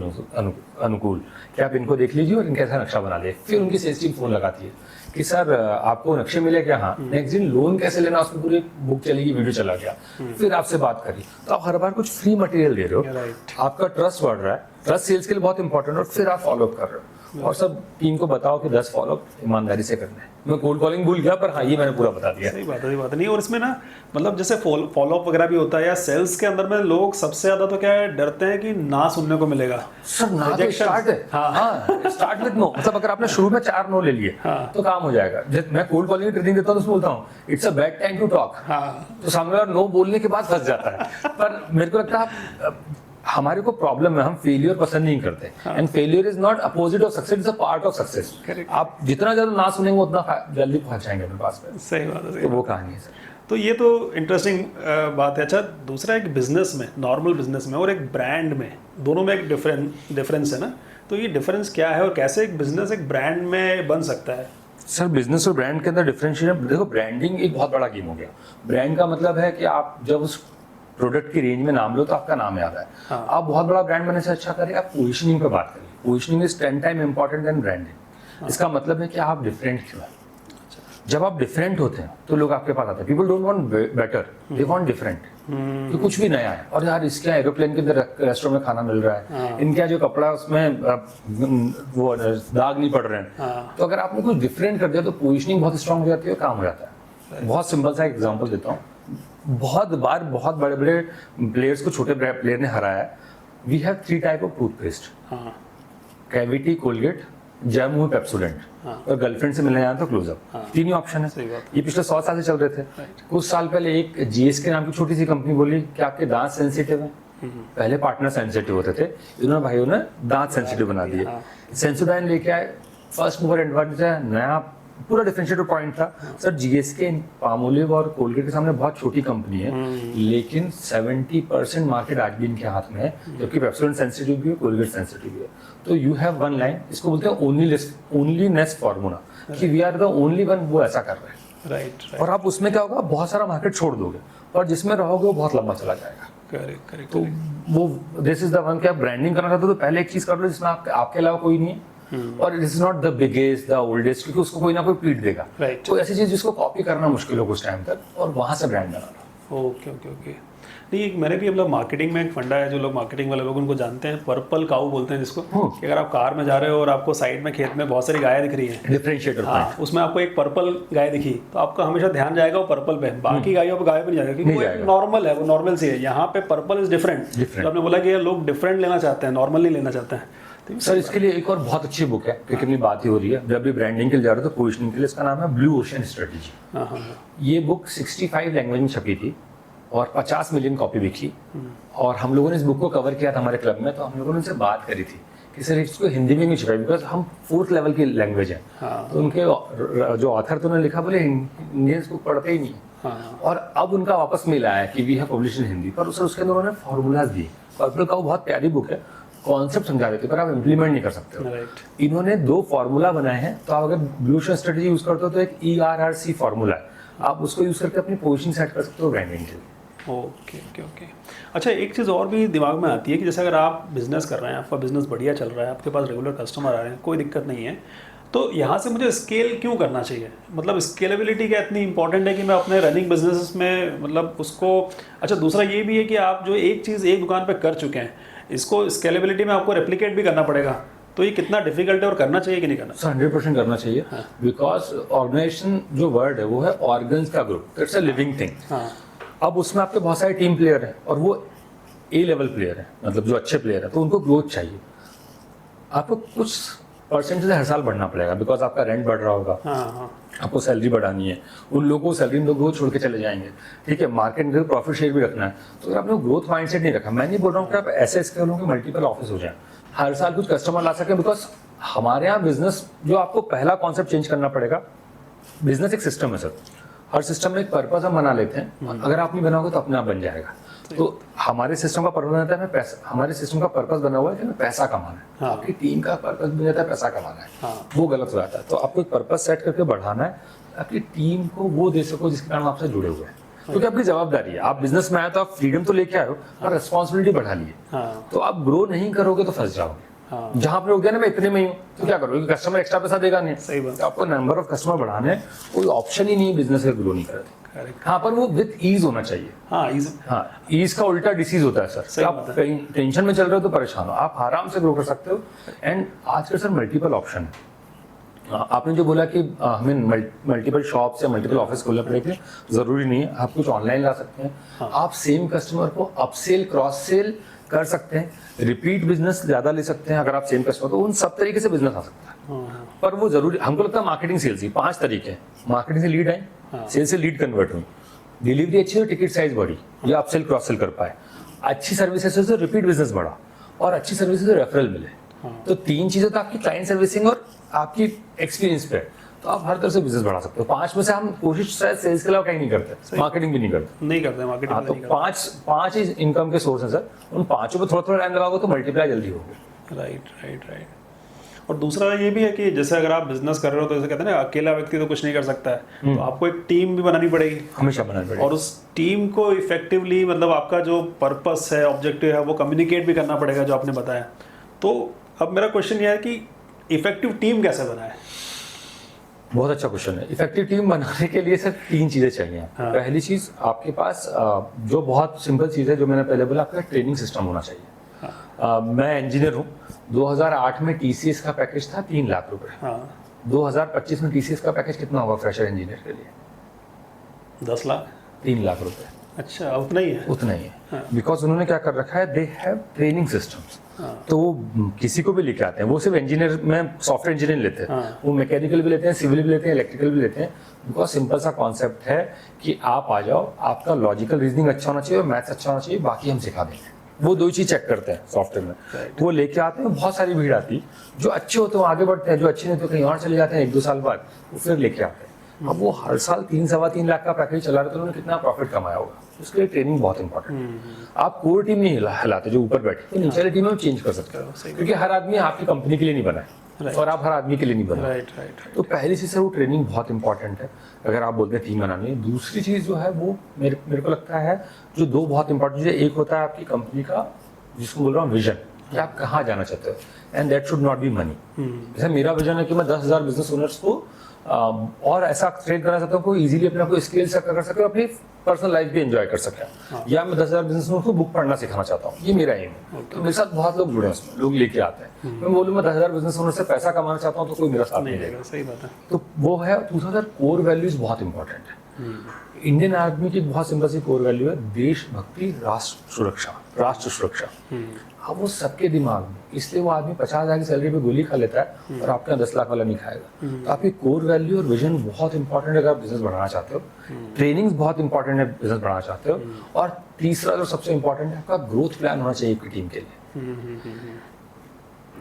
अनुकूल, कि आप इनको देख लीजिए और इनका ऐसा नक्शा बना दे। फिर उनकी सेल्स टीम फोन लगाती है कि सर आपको नक्शे मिले क्या? हाँ। नेक्स्ट दिन लोन कैसे लेना, उसमें पूरी बुक चलेगी, वीडियो चला गया, फिर आपसे बात करी, तो आप हर बार कुछ फ्री मटेरियल दे रहे हो, आपका ट्रस्ट बढ़ रहा है, ट्रस्ट सेल्स के लिए बहुत इंपॉर्टेंट, और फिर आप फॉलोअप कर रहे हो और सब टीम को बताओ कि 10 फॉलोअप ईमानदारी से करना है। मैं कोल्ड कॉलिंग भूल गया, पर हाँ ये मैंने पूरा बता दिया। सही बात नहीं। और इसमें ना मतलब जैसे फॉलोअप वगैरह भी होता है, या सेल्स के अंदर में लोग सबसे ज्यादा तो क्या है, डरते हैं कि ना सुनने को मिलेगा। सर ना तो स्टार्ट है, हाँ स्टार्ट विद नो, मतलब अगर आपने शुरू में 4 नो ले लिए तो काम हो जाएगा। मैं कोल्ड कॉलिंग की ट्रेनिंग देता हूँ तो बोलता हूँ it's a bad time to talk, तो सामने वाला नो बोलने के बाद फंस जाता है। पर मेरे को लगता है हमारे को प्रॉब्लम है, हम फेलियर पसंद नहीं करते, and failure is not opposite of success, it's a part of success. आप जितना ज्यादा ना सुनेंगे उतना जल्दी पहुंच जाएंगे अपने पास में। सही बात है, तो वो कहानी है सर। तो ये तो इंटरेस्टिंग बात है। अच्छा, दूसरा एक बिजनेस में, नॉर्मल बिजनेस में और एक ब्रांड में, दोनों में एक डिफरेंस है ना, तो ये डिफरेंस क्या है और कैसे एक बिजनेस एक ब्रांड में बन सकता है? सर बिजनेस और ब्रांड के अंदर डिफरेंशिएशन, देखो ब्रांडिंग एक बहुत बड़ा गेम हो गया। ब्रांड का मतलब है कि आप जब उस प्रोडक्ट की रेंज में नाम लो तो आपका नाम याद है। आप बहुत बड़ा ब्रांड बनने से अच्छा करें आप पोजीशनिंग पे बात करिए। Positioning is 10 time important then branding. इसका मतलब है कि आप डिफरेंट क्यों हैं। जब आप डिफरेंट होते हैं तो लोग आपके पास आते हैं। People don't want better, they want different, कि कुछ भी नया है। और यार इसके एरोप्लेन के अंदर रेस्टोरेंट में खाना मिल रहा है, इनका जो कपड़ा उसमें वो दाग नहीं पड़ रहे हैं। तो अगर आपने कुछ डिफरेंट कर दिया तो पोजीशनिंग बहुत स्ट्रांग हो जाती है, काम हो जाता है। बहुत सिंपल सा एग्जांपल देता हूँ, बहुत बार बहुत बड़े बड़े प्लेयर्स को छोटे प्लेयर ने हराया। We have 3 type of toothpaste, cavity, Colgate, जैम हुए पेप्सोडेंट, और गर्लफ्रेंड से मिलने जाना तो क्लोजअप। 3 ही ऑप्शन है। ये पिछले 100 साल से चल रहे थे। कुछ साल पहले एक GSK नाम की छोटी सी कंपनी बोली कि आपके दांत सेंसिटिव है। पहले पार्टनर सेंसिटिव होते थे, इन्होंने भाइयों ने दांत सेंसिटिव बना दिए। सेंसोडाइन लेके आए, फर्स्ट मूवर एडवांटेज है, नया पूरा डिफरेंशिएटर पॉइंट था। सर GSK, पामोलिव और कोलगेट के सामने बहुत छोटी कंपनी है, लेकिन 70% मार्केट आज भी इनके हाथ में है, जबकि पेप्सोडेंट सेंसिटिव भी है, कोलगेट सेंसिटिव भी है। तो यू हैव वन लाइन, इसको बोलते हैं ओनलीनेस फार्मूला, कि we are the only one, वो ऐसा कर रहे हैं। राइट। और आप उसमें क्या होगा, बहुत सारा मार्केट छोड़ दोगे, और जिसमें रहोगे वो बहुत लंबा चला जाएगा। करेक्ट। तो वो दिस इज द वन कि आप ब्रांडिंग करना चाहते हो तो पहले एक चीज कर लो जिसमें आपके अलावा कोई नहीं है, और it is not the biggest, the oldest, क्योंकि उसको कोई ना कोई पीट देगा। तो ऐसी चीज जिसको कॉपी करना मुश्किल हो कुछ टाइम तक, और वहां से ब्रांड बनाना। ओके। नहीं, मैंने भी मतलब मार्केटिंग में एक फंडा है, जो लोग मार्केटिंग वाले लोग उनको जानते हैं, पर्पल काऊ बोलते हैं जिसको, कि अगर आप कार में जा रहे हो और आपको साइड में खेत में बहुत सारी गायें दिख रही हैं, डिफरेंशिएटर, हाँ, उसमें आपको एक पर्पल गाय दिखी तो आपका हमेशा ध्यान जाएगा वो पर्पल पे, बाकी गायों पे गाय पे नहीं जाएगा, क्योंकि वो नॉर्मल है, वो नॉर्मल सी है। यहाँ पे पर्पल इज डिफरेंट। तो आपने बोला कि ये लोग डिफरेंट लेना चाहते हैं, नॉर्मल नहीं लेना चाहते हैं। सर इसके लिए एक और बहुत अच्छी बुक है, क्योंकि अपनी बात ही हो रही है, जब भी ब्रांडिंग के लिए जा रहे हो तो पोजीशनिंग के लिए, इसका नाम है ब्लू ओशन स्ट्रेटेजी। ये बुक 65 लैंग्वेज में छपी थी और 50 मिलियन कॉपी बिकी। और हम लोगों ने इस बुक को कवर किया था हमारे क्लब में, तो हम लोगों ने उनसे बात करी थी कि सर इसको हिंदी में नहीं छपाई, बिकॉज हम 4th लेवल की लैंग्वेज है। तो उनके जो ऑथर तो उन्होंने लिखा, बोले इंडियंस बुक पढ़ते ही नहीं। और अब उनका वापस मिला है कि we have publish in Hindi, पर उसके अंदर उन्होंने फॉर्मूलाज दिए। पर्पल काऊ बहुत प्यारी बुक है, कॉन्सेप्ट समझा देते हैं पर आप इम्प्लीमेंट नहीं कर सकते हो। राइट। इन्होंने 2 फॉर्मूला बनाए हैं, तो आप अगर ब्लू ओशन स्ट्रेटजी यूज करते हो तो एक ERRC फॉर्मूला है, आप उसको यूज करके अपनी पोजीशन सेट कर सकते हो ब्रांडिंग के लिए। Okay okay okay. अच्छा, एक चीज़ और भी दिमाग में आती है कि जैसे अगर आप बिज़नेस कर रहे हैं, आपका बिज़नेस बढ़िया चल रहा है, आपके पास रेगुलर कस्टमर आ रहे हैं, कोई दिक्कत नहीं है, तो यहाँ से मुझे स्केल क्यों करना चाहिए? मतलब स्केलेबिलिटी क्या इतनी इंपॉर्टेंट है कि मैं अपने रनिंग बिजनेस में मतलब उसको। अच्छा, दूसरा ये भी है कि आप जो एक चीज़ एक दुकान पे कर चुके हैं, इसको स्केलेबिलिटी में आपको रेप्लिकेट भी करना पड़ेगा, तो ये कितना डिफिकल्ट है और करना चाहिए कि नहीं करना? 100% करना चाहिए, बिकॉज ऑर्गेनाइजेशन जो वर्ड है वो है ऑर्गन्स का group, it's a living thing. हाँ। अब उसमें आपके बहुत सारे टीम प्लेयर हैं और वो ए लेवल प्लेयर हैं, मतलब जो अच्छे प्लेयर हैं, तो उनको ग्रोथ चाहिए। आपको कुछ परसेंटेज हर साल बढ़ना पड़ेगा, बिकॉज आपका रेंट बढ़ रहा होगा, हाँ। आपको सैलरी बढ़ानी है, उन लोगों को सैलरी में ग्रोथ छोड़ के चले जाएंगे, ठीक है, मार्केट में प्रॉफिट शेयर भी रखना है। तो अगर आपने ग्रोथ माइंडसेट नहीं रखा, मैं नहीं बोल रहा हूँ कि आप ऐसे स्केल हो कि मल्टीपल ऑफिस हो जाए, हर साल कुछ कस्टमर ला सके, बिकॉज हमारे यहाँ बिजनेस जो आपको पहला कॉन्सेप्ट चेंज करना पड़ेगा, बिजनेस एक सिस्टम है सर, हर सिस्टम में एक पर्पस हम बना लेते हैं, अगर आप नहीं बनाओगे तो अपने आप बन जाएगा। तो हमारे सिस्टम का पर्पस बनता है पैसा, हमारे सिस्टम का पर्पस बना हुआ है कि हमें पैसा कमाना है। हाँ। आपकी टीम का पर्पस बन जाता है पैसा कमाना है। हाँ। वो गलत हो जाता है। तो आपको एक पर्पस सेट करके बढ़ाना है, आपकी टीम को वो दे सको जिसके कारण आपसे जुड़े हुए हैं, क्योंकि आपकी जवाबदारी है। आप बिजनेस में आए तो आप फ्रीडम तो लेके आए हो, पर रिस्पॉन्सिबिलिटी बढ़ा लिए, हाँ। तो आप ग्रो नहीं करोगे तो फंस जाओगे। हाँ। जहां पे हो गया ना मैं इतने में ही हूँ, तो क्या करोगे? कस्टमर एक्स्ट्रा पैसा देगा नहीं। सही बात। तो आपको नंबर ऑफ कस्टमर बढ़ाने हैं, कोई ऑप्शन ही नहीं है बिजनेस में ग्रो नहीं करते। करेक्ट। हाँ, पर वो विद ईज होना चाहिए। हाँ, हाँ, ईज का उल्टा डिसीज होता है सर। सही आप बात है। टेंशन में चल रहे हो तो परेशान हो, आप आराम से ग्रो कर सकते हो। एंड आजकल सर मल्टीपल ऑप्शन है। आपने जो बोला कि हमें मल्टीपल शॉप्स या मल्टीपल ऑफिस खोलना पड़ेगा, जरूरी नहीं है, आप कुछ ऑनलाइन ला सकते हैं। हाँ। आप सेम कस्टमर को अपसेल क्रॉस सेल कर सकते हैं, रिपीट बिजनेस ज्यादा ले सकते हैं। अगर आप सेम कस्टमर, तो उन सब तरीके से बिजनेस आ सकता है। हाँ। पर वो जरूरी, हमको लगता है मार्केटिंग सेल्स ही 5 तरीके हैं। मार्केटिंग से लीड आई, सेल से लीड कन्वर्ट हुई, डिलीवरी अच्छी हो, टिकट साइज बढ़ी, या अपसेल क्रॉस सेल कर पाए, अच्छी सर्विसेज से रिपीट बिजनेस बढ़ा, और अच्छी सर्विसेज से रेफरल मिले। तो 3 चीजें तो आपकी क्लाइंट सर्विसिंग और आपकी एक्सपीरियंस पे है, तो आप हर तरह से बिजनेस बढ़ा सकते हो। 5 में से हम कोशिश शायद सेल्स के अलावा कहीं नहीं करते, मार्केटिंग भी नहीं करते। नहीं करते मार्केटिंग। हाँ, तो 5 ही इनकम के सोर्स हैं सर, उन 5 पे थोड़ा थोड़ा टाइम लगाओगे तो मल्टीप्लाई जल्दी होगा। राइट। और दूसरा ये भी है कि जैसे अगर आप बिजनेस कर रहे हो तो जैसे कहते हैं ना, अकेला व्यक्ति तो कुछ नहीं कर सकता है, तो आपको एक टीम भी बनानी पड़ेगी, हमेशा बनानी पड़ेगी। और उस टीम को इफेक्टिवली, मतलब आपका जो पर्पस है, ऑब्जेक्टिव है, वो कम्युनिकेट भी करना पड़ेगा, जो आपने बताया। तो अब मेरा क्वेश्चन ये है कि इफेक्टिव टीम कैसे बनाए? बहुत अच्छा क्वेश्चन है। इफेक्टिव टीम बनाने के लिए सर 3 चीजें चाहिए। हाँ। पहली चीज, आपके पास जो बहुत सिंपल चीज है, जो मैंने पहले बोला, आपका ट्रेनिंग सिस्टम होना चाहिए। मैं इंजीनियर हूँ, 2008 में TCS का पैकेज था 3 लाख रुपए। हाँ। 2025 में TCS का पैकेज कितना होगा फ्रेशर इंजीनियर के लिए? 10 लाख। 3 लाख रुपए। अच्छा, उतना ही है? उतना ही है, हाँ। बिकॉज उन्होंने क्या कर रखा है, दे हैव ट्रेनिंग सिस्टम्स। तो वो किसी को भी लेके आते हैं, वो सिर्फ इंजीनियर में सॉफ्टवेयर इंजीनियर लेते हैं, हाँ। वो मैकेनिकल भी लेते हैं, सिविल भी लेते हैं, इलेक्ट्रिकल भी लेते हैं। बिकॉज सिंपल सा कॉन्सेप्ट है कि आप आ जाओ, आपका लॉजिकल रीजनिंग अच्छा होना चाहिए और मैथ्स अच्छा होना चाहिए, बाकी हम सिखा देंगे। वो 2 चीज चेक करते हैं सॉफ्टवेयर में। वो लेके आते हैं, बहुत सारी भीड़ आती है, जो अच्छे होते हैं वो आगे बढ़ते हैं, जो अच्छे नहीं तो कहीं और चले जाते हैं, 1-2 साल बाद वो फिर लेके आते हैं। अब वो हर साल 3-3.25 लाख का पैकेज चला रहे, तो उन्होंने कितना प्रॉफिट कमाया होगा? उसके लिए ट्रेनिंग बहुत इंपॉर्टेंट है। आप कोर टीम नहीं हिलाते जो ऊपर बैठे, तो नीचे वाली टीम में चेंज कर सकते हो, क्योंकि हर आदमी आपकी कंपनी के लिए नहीं बना है, और आप हर आदमी के लिए नहीं बना। राइट। तो पहली चीज है वो ट्रेनिंग बहुत इंपॉर्टेंट है, अगर आप बोलते हैं टीम बनानी है। दूसरी चीज जो है वो मेरे को लगता है, जो 2 बहुत इंपॉर्टेंट चीज़ है, एक होता है आपकी कंपनी का, जिसको बोल रहा हूँ विजन, कि आप कहाँ जाना चाहते हो, and that should not be money. जैसे मेरा विजन है कि मैं 10,000 बिजनेस ओनर्स को और ऐसा ट्रेन करना चाहता हूँ को इजीली अपने आप को स्केल कर सके, अपनी पर्सनल लाइफ भी एंजॉय कर सके। या मैं 10,000 बिजनेस ओनर्स को बुक पढ़ना सिखाना चाहता हूँ, ये मेरा एम है। तो मेरे साथ बहुत लोग जुड़े हैं उसमें, लोग लेके आते हैं। मैं बोलूँ मैं 10,000 बिजनेस ओनर से पैसा कमाना चाहता हूँ, तो कोई मेरा साथ नहीं देगा। सही बात है। तो वो है। दूसरा सर, कोर वैल्यूज बहुत इंपॉर्टेंट है। इंडियन आर्मी की बहुत सिंपल सी कोर वैल्यू है, देशभक्ति, राष्ट्र सुरक्षा। अब वो सबके दिमाग में, इसलिए वो आदमी 50,000 की सैलरी पे गोली खा लेता है और आपके यहाँ 10 लाख वाला नहीं खाएगा। तो आपकी कोर वैल्यू और विजन बहुत इंपॉर्टेंट है अगर आप बिजनेस बढ़ाना चाहते हो। ट्रेनिंग बहुत इंपॉर्टेंट है बिजनेस बढ़ाना चाहते हो। और तीसरा जो सबसे इंपॉर्टेंट है, आपका ग्रोथ प्लान होना चाहिए आपकी टीम के लिए।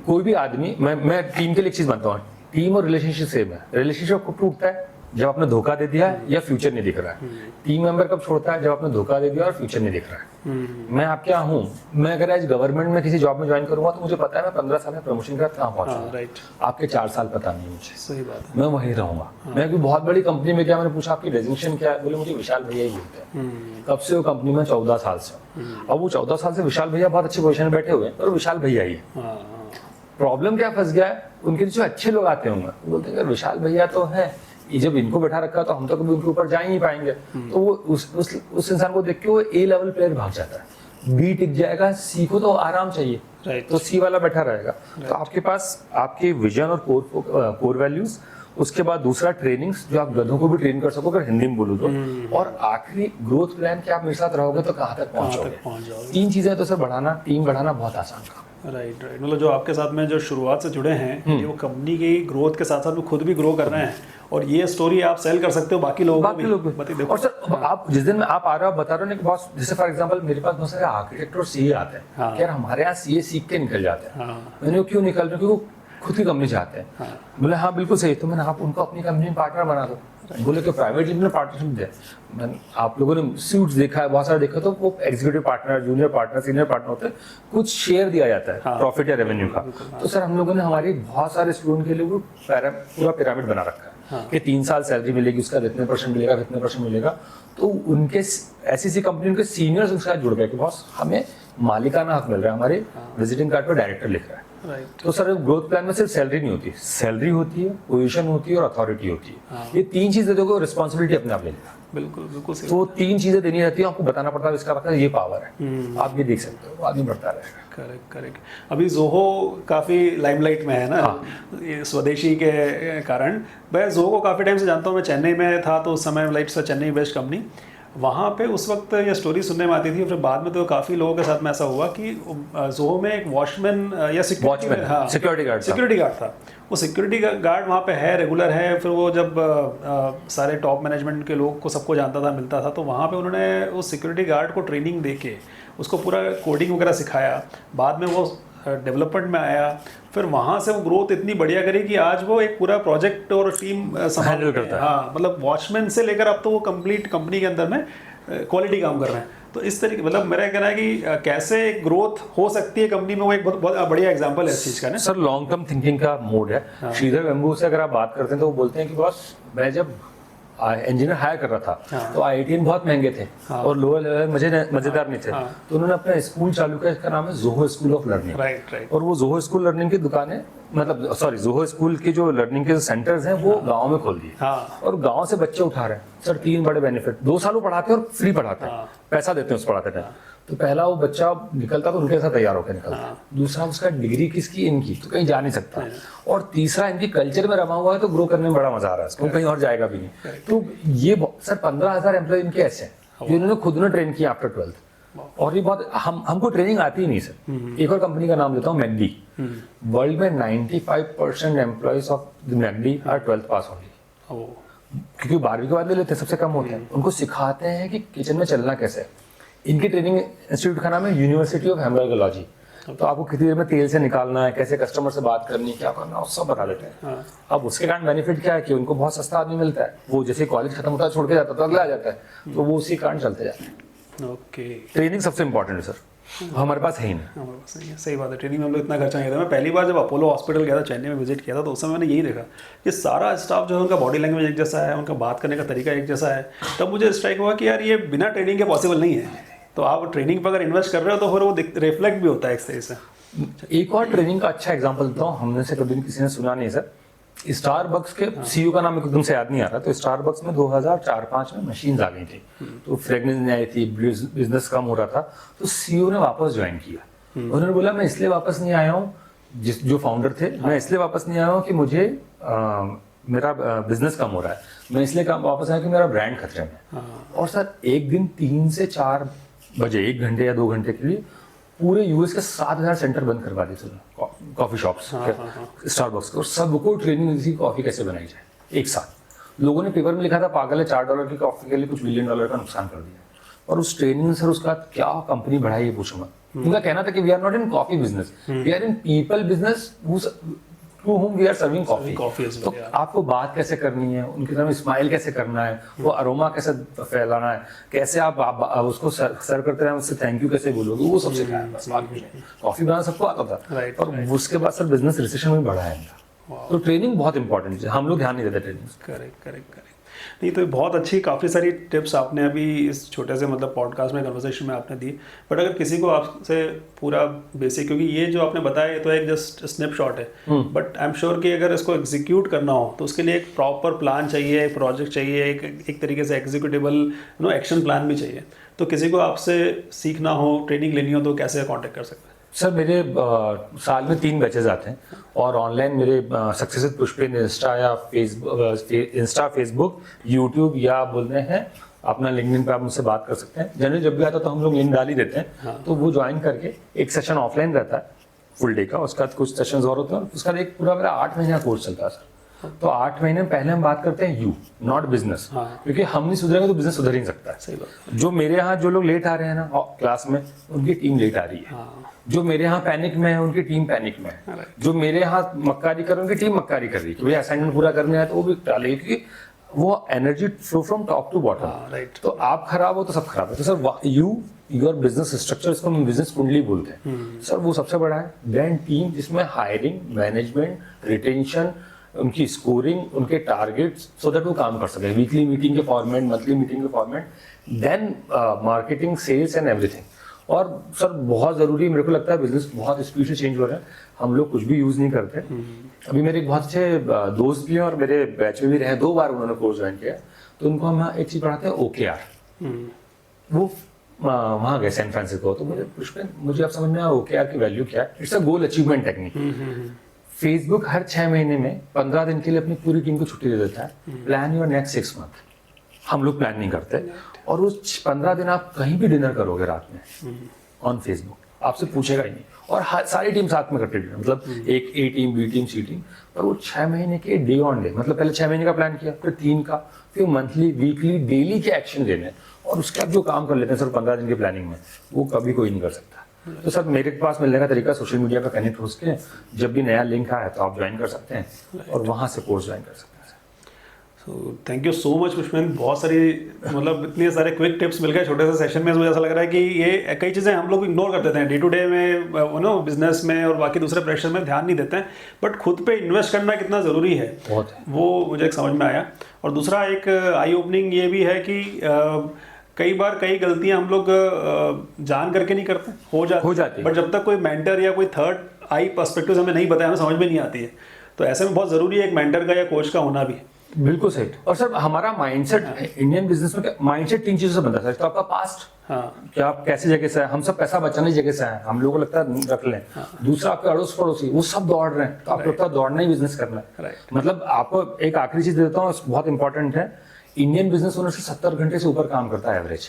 कोई भी आदमी, मैं टीम के लिए एक चीज मानता हूँ, टीम और रिलेशनशिप सेम है। रिलेशनशिप कब टूटता है? जब आपने धोखा दे दिया है या फ्यूचर नहीं दिख रहा है। टीम मेंबर कब छोड़ता है? जब आपने धोखा दे दिया और फ्यूचर नहीं दिख रहा है। मैं आप क्या हूँ, मैं अगर आज गवर्नमेंट में किसी जॉब में ज्वाइन करूंगा तो मुझे पता है मैं 15 साल में प्रमोशन का कहाँ पहुंचूंगा। राइट, आपके 4 साल पता नहीं मुझे, सही बात है। मैं वहीं रहूंगा। मैं कोई बहुत बड़ी कंपनी में गया, मैंने पूछा आपकी डेजिग्नेशन क्या है, बोले मुझे विशाल भैया ही बोलते हैं। कब से वो कंपनी में? 14 साल से। अब वो 14 साल से विशाल भैया बहुत अच्छी पोजीशन में बैठे हुए हैं, और विशाल भैया ही है। प्रॉब्लम क्या फंस गया है, उनके जो अच्छे लोग आते होंगे वो बोलते हैं विशाल भैया तो है, ये जब इनको बैठा रखा तो हम तो कभी उनके ऊपर जा ही नहीं पाएंगे। तो वो उस इंसान को देख के वो ए लेवल प्लेयर भाग जाता है। बी टिक जाएगा, सी को तो आराम चाहिए, राइट, तो सी वाला बैठा रहेगा। तो आपके पास आपके विजन और कोर वैल्यूज, उसके बाद दूसरा ट्रेनिंग्स जो आप गधों को भी ट्रेन कर सको अगर हिंदी में बोलूँ तो, और आखिरी ग्रोथ प्लान कि आप मेरे साथ रहोगे तो कहाँ तक पहुँचोगे। 3 चीजें तो सर बढ़ाना, टीम बढ़ाना बहुत आसान काम। राइट, मतलब जो आपके साथ में जो शुरुआत से जुड़े हैं, ये वो कंपनी की ग्रोथ के साथ साथ में खुद भी ग्रो कर रहे हैं, और ये स्टोरी आप सेल कर सकते हो बाकी लोगों को भी। और सर आप जिस दिन में आप आ रहे हो बता रहे हो ना कि बॉस, जैसे फॉर एग्जांपल मेरे पास बहुत सारे आर्किटेक्ट और सीए आते हैं कि यार हमारे यहाँ सीए सीख के निकल जाते हैं। मैंने क्यों निकल रहे, क्योंकि वो खुद की कंपनी चाहते हैं। बोले हाँ बिल्कुल सही, तो मैंने आप उनको अपनी कंपनी में पार्टनर बना दो। बोले कि प्राइवेट लिमिटेड पार्टनरशिप दे। मैंने आप लोगों ने सूट्स देखा है, बहुत सारा देखा, तो वो executive partner, junior partner, senior partner होते हैं, कुछ शेयर दिया जाता है प्रॉफिट या रेवेन्यू का। तो सर हम लोगों ने हमारे बहुत सारे स्टूडेंट के लिए वो पूरा पिरामिड बना रखा है कि 3 साल सैलरी मिलेगी, उसका इतने परसेंट मिलेगा, इतने परसेंट मिलेगा। तो उनके ऐसी सीनियर उनके सीनियर्स उनके साथ जुड़ गए कि बॉस हमें मालिकाना हक मिल रहा है, हमारे विजिटिंग कार्ड पर डायरेक्टर लिख रहा है। तो सर ग्रोथ प्लान में सिर्फ सैलरी नहीं होती, सैलरी होती है, पोजीशन होती है और अथॉरिटी होती है। ये 3 चीजें देखो, रिस्पॉन्सिबिलिटी अपने आप ले लेगा। बिल्कुल बिल्कुल सही। तो 3 चीजें देनी रहती है, आपको बताना पड़ता है इसका मतलब ये पावर है, आप ये देख सकते हो, आदमी बढ़ता रहेगा। Correct correct. अभी जोहो काफ़ी लाइमलाइट में है ना, ये स्वदेशी के कारण। मैं जोहो को काफ़ी टाइम से जानता हूँ, मैं चेन्नई में था तो उस समय लाइट चेन्नई बेस्ड कंपनी, वहाँ पे उस वक्त ये स्टोरी सुनने में आती थी। फिर बाद में तो काफ़ी लोगों के साथ में ऐसा हुआ कि जोहो में एक वॉचमैन या सिक्योरिटी गार्ड था। वो सिक्योरिटी गार्ड वहाँ पे है, रेगुलर है। फिर वो जब सारे टॉप मैनेजमेंट के लोग को सबको जानता था, मिलता था, तो वहाँ पे उन्होंने उस सिक्योरिटी गार्ड को ट्रेनिंग दे के उसको पूरा कोडिंग वगैरह सिखाया। बाद में वो डेवलपमेंट में आया, फिर वहाँ से वो ग्रोथ इतनी बढ़िया करी कि आज वो एक पूरा प्रोजेक्ट और टीम संभाल करता है। हाँ, मतलब वॉचमैन से लेकर अब तो वो कंप्लीट कंपनी के अंदर में क्वालिटी काम कर रहे हैं। तो इस तरीके, मतलब मेरा कहना है कि कैसे ग्रोथ हो सकती है कंपनी में, वो एक बहुत बढ़िया एग्जांपल है इस चीज़ का ना। सर लॉन्ग टर्म थिंकिंग का मोड है। श्रीधर वेम्बू से अगर आप बात करते हैं तो वो बोलते हैं कि बॉस मैं जब इंजीनियर हायर कर रहा था तो IITian बहुत महंगे थे और लोअर लेवल मजेदार नहीं थे। तो उन्होंने अपना स्कूल चालू किया, इसका नाम है Zoho school of learning. Right. और वो जोहो स्कूल लर्निंग की दुकानें, मतलब सॉरी जोहो स्कूल के जो लर्निंग के सेंटर्स हैं वो गाँव में खोल दिए, और गाँव से बच्चे उठा रहे हैं। सर 3 बड़े बेनिफिट, 2 साल वो पढ़ाते हैं और फ्री पढ़ाते हैं, पैसा देते हैं उस पढ़ाते टाइम। तो पहला वो बच्चा निकलता तो उनके साथ तैयार होकर निकलता। दूसरा उसका डिग्री किसकी, इनकी, तो कहीं जा नहीं सकता। और तीसरा इनकी कल्चर में रमा हुआ है तो ग्रो करने में बड़ा मजा आ रहा है उसको, कहीं और जाएगा भी नहीं। तो ये सर 15,000 एम्प्लॉय इनके ऐसे हैं जो इन्होंने खुद ने ट्रेन किया आफ्टर 12th। और ये बहुत हमको ट्रेनिंग आती ही नहीं सर। एक और कंपनी का नाम लेता हूँ, मैकडी। वर्ल्ड में 95% employees of McD are 12th pass only, क्योंकि 12वीं के बाद ले लेते, सबसे कम होते हैं। उनको सिखाते हैं कि किचन में चलना कैसे है। इनकी ट्रेनिंग इंस्टीट्यूट का नाम है यूनिवर्सिटी ऑफ हैम्बर्गोलॉजी। तो आपको कितनी देर में तेल से निकालना है, कैसे कस्टमर से बात करनी है, क्या करना है, सब बता देते हैं। अब उसके कारण बेनिफिट क्या है कि उनको बहुत सस्ता आदमी मिलता है। वो जैसे कॉलेज खत्म होता है छोड़ के जाता है तो अगला आ जाता है, तो वो उसी कारण चलते जाते हैं। ओके, ट्रेनिंग सबसे इंपॉर्टेंट है सर, हमारे पास है ही नहीं। हमारे पास नहीं है, सही बात है। ट्रेनिंग में हम लोग इतना खर्चा नहीं था। मैं पहली बार जब अपोलो हॉस्पिटल गया था, चेन्नई में विजिट किया था, तो उस समय मैंने यही देखा कि सारा स्टाफ जो है उनका बॉडी लैंग्वेज एक जैसा है, उनका बात करने का तरीका एक जैसा है। तब मुझे स्ट्राइक हुआ कि यार ये बिना ट्रेनिंग के पॉसिबल नहीं है। तो आप ट्रेनिंग पर अगर इन्वेस्ट कर रहे हो तो फिर वो रिफ्लेक्ट भी होता है एक तरह से। एक और ट्रेनिंग का अच्छा एग्जांपल देता हूँ, हमने से कभी किसी ने सुना नहीं सर। स्टारबक्स के सीईओ का नाम एकदम से याद नहीं आ रहा। तो स्टारबक्स में 2004-05 में मशीन्स आ गई थी, तो फ्रेगनेंस नहीं आई थी, बिजनेस कम हो रहा था। तो सीईओ ने वापस ज्वाइन किया। उन्होंने बोला मैं इसलिए वापस नहीं आया हूँ, जो फाउंडर थे, मैं इसलिए वापस नहीं आया हूँ कि मुझे मेरा बिजनेस कम हो रहा है, मैं इसलिए वापस आया कि मेरा ब्रांड खतरे में। और सर एक दिन 3 से 4 बजे 1 घंटे या 2 घंटे के लिए पूरे यूएस के 7,000 सेंटर बंद करवा दिए कॉफी शॉप्स स्टारबक्स के, और सबको ट्रेनिंग दी कॉफी कैसे बनाई जाए एक साथ। लोगों ने पेपर में लिखा था पागल है, $4 की कॉफी के लिए कुछ $1 बिलियन का नुकसान कर दिया। और उस ट्रेनिंग में सर उसका क्या कंपनी बढ़ाई ये पूछूंगा। उनका कहना था कि we are not in coffee business, we are in people business to whom we are serving coffee. coffee as well, तो yeah. आपको बात कैसे करनी है, उनके सामने स्माइल कैसे करना है, वो अरोमा कैसे फैलाना है, कैसे आप उसको सर्व करते हैं उससे थैंक यू कैसे बोलोगे, वो सब सिखाया बस, बात कुछ नहीं। कॉफी बनाना सबको आता था, Right, और उसके बाद सर बिजनेस रिसेशन में बढ़ा है इनका। तो ट्रेनिंग बहुत इंपॉर्टेंट है, हम लोग ध्यान नहीं देते ट्रेनिंग। करेक्ट। नहीं तो बहुत अच्छी काफ़ी सारी टिप्स आपने अभी इस छोटे से मतलब पॉडकास्ट में कन्वर्सेशन में आपने दी। बट अगर किसी को आपसे पूरा बेसिक, क्योंकि ये जो आपने बताया ये तो एक जस्ट स्नैपशॉट है, बट आई एम श्योर कि अगर इसको एग्जीक्यूट करना हो तो उसके लिए एक प्रॉपर प्लान चाहिए, एक प्रोजेक्ट चाहिए, एक तरीके से एग्जीक्यूटेबल एक्शन प्लान भी चाहिए। तो किसी को आपसे सीखना हो, ट्रेनिंग लेनी हो तो कैसे कॉन्टेक्ट कर सकते हैं? सर मेरे साल में 3 बैचेज आते हैं, और ऑनलाइन मेरे सक्सेस विद पुष्पिन इंस्टा या फेसबुक, यूट्यूब, या बोलते हैं अपना लिंक्डइन पे आप मुझसे बात कर सकते हैं। जनरली जब भी आता तो हम लोग लिंक डाल ही देते हैं। हाँ। तो वो ज्वाइन करके एक सेशन ऑफलाइन रहता है फुल डे का, उसका कुछ सेशंस और होते हैं, उसका एक पूरा मेरा 8 महीने का कोर्स चलता है सर। तो 8 महीने में पहले हम बात करते हैं यू, नॉट बिजनेस, हाँ। क्योंकि हम नहीं सुधरेंगे तो बिजनेस सुधर ही नहीं सकता है। सही बात। जो मेरे यहाँ जो लोग लेट आ रहे हैं ना क्लास में, उनकी टीम लेट आ रही है। हाँ। जो मेरे यहाँ पैनिक में है उनकी टीम पैनिक में है। Right. जो मेरे यहाँ मक्कारी कर रहे हैं उनकी टीम मक्कारी कर रही है कि भैया असाइनमेंट पूरा करने आए तो वो भी डालेगी, क्योंकि वो energy flow from top to bottom. Right. तो आप खराब हो तो सब खराब है। तो सर योर बिजनेस स्ट्रक्चर, इसको हम बिजनेस कुंडली बोलते हैं सर, वो सबसे बड़ा है। देन टीम, जिसमें हायरिंग, मैनेजमेंट, रिटेंशन, उनकी स्कोरिंग, उनके टारगेट्स, सो दैट वो काम कर सके, वीकली मीटिंग के फॉर्मेट, मंथली मीटिंग के format, then marketing, sales and everything. और सर बहुत ज़रूरी, मेरे को लगता है बिजनेस बहुत स्पीड से चेंज हो रहा है, हम लोग कुछ भी यूज़ नहीं करते। अभी मेरे एक बहुत अच्छे दोस्त भी हैं और मेरे बैच में भी रहे, 2 बार उन्होंने कोर्स ज्वाइन किया, तो उनको हम एक चीज़ पढ़ाते हैं, OKR। वो वहाँ गए सैन फ्रांसिस्को, तो मुझे अब समझ में आया OKR की वैल्यू क्या है। It's a goal achievement technique. Facebook हर 6 महीने में 15 दिन के लिए अपनी पूरी टीम को छुट्टी दे देता है, प्लान योर नेक्स्ट 6 मंथ। हम लोग प्लान नहीं करते, और उस 15 दिन आप कहीं भी डिनर करोगे रात में ऑन फेसबुक, आपसे पूछेगा ही नहीं, और सारी टीम साथ में करते डिनर, मतलब एक A team, B team, C team, पर वो 6 महीने के डे ऑन डे, मतलब पहले 6 महीने का प्लान किया, फिर 3 का, फिर मंथली, वीकली, डेली के एक्शन लेने, और उसके बाद जो काम कर लेते हैं सर 15 दिन की प्लानिंग में, वो कभी कोई नहीं कर सकता। तो सर मेरे पास मिलने का तरीका सोशल मीडिया पर कनेक्ट हो सके, जब भी नया लिंक आए तो आप ज्वाइन कर सकते हैं, और वहाँ से कोर्स ज्वाइन कर सकते हैं। So thank you so much Pushpendra, बहुत सारी मतलब इतने सारे क्विक टिप्स मिल गए छोटे से सेशन में। मुझे ऐसा लग रहा है कि ये कई चीज़ें हम लोग इग्नोर कर देते हैं डे टू डे में, बिजनेस में और बाकी दूसरे प्रेशर में ध्यान नहीं देते हैं, बट खुद पे इन्वेस्ट करना कितना ज़रूरी है बहुत है। वो मुझे एक समझ में आया। और दूसरा एक आई ओपनिंग ये भी है कि कई बार कई गलतियां हम लोग जान करके नहीं करते, हो जाती है, बट जब तक कोई मेंटर या कोई थर्ड आई पर्सपेक्टिव हमें नहीं बताया, हमें समझ में नहीं आती है। तो ऐसे में बहुत ज़रूरी है एक मेंटर का या कोच का होना भी। बिल्कुल सही। और सर हमारा माइंडसेट इंडियन बिजनेस में माइंडसेट 3 चीजों से बनता है। तो आपका पास्ट, हाँ, कि आप कैसी जगह से हैं, हम सब पैसा बचाने की जगह से हैं, हम लोगों को लगता है रख लें। दूसरा आपके अड़ोस पड़ोसी, वो सब दौड़ रहे हैं, तो आपको लगता है दौड़ना ही बिजनेस करना है। मतलब आपको एक आखिरी चीज देता हूँ, बहुत इंपॉर्टेंट है, इंडियन बिजनेस ओनर से 70 घंटे से ऊपर काम करता है एवरेज,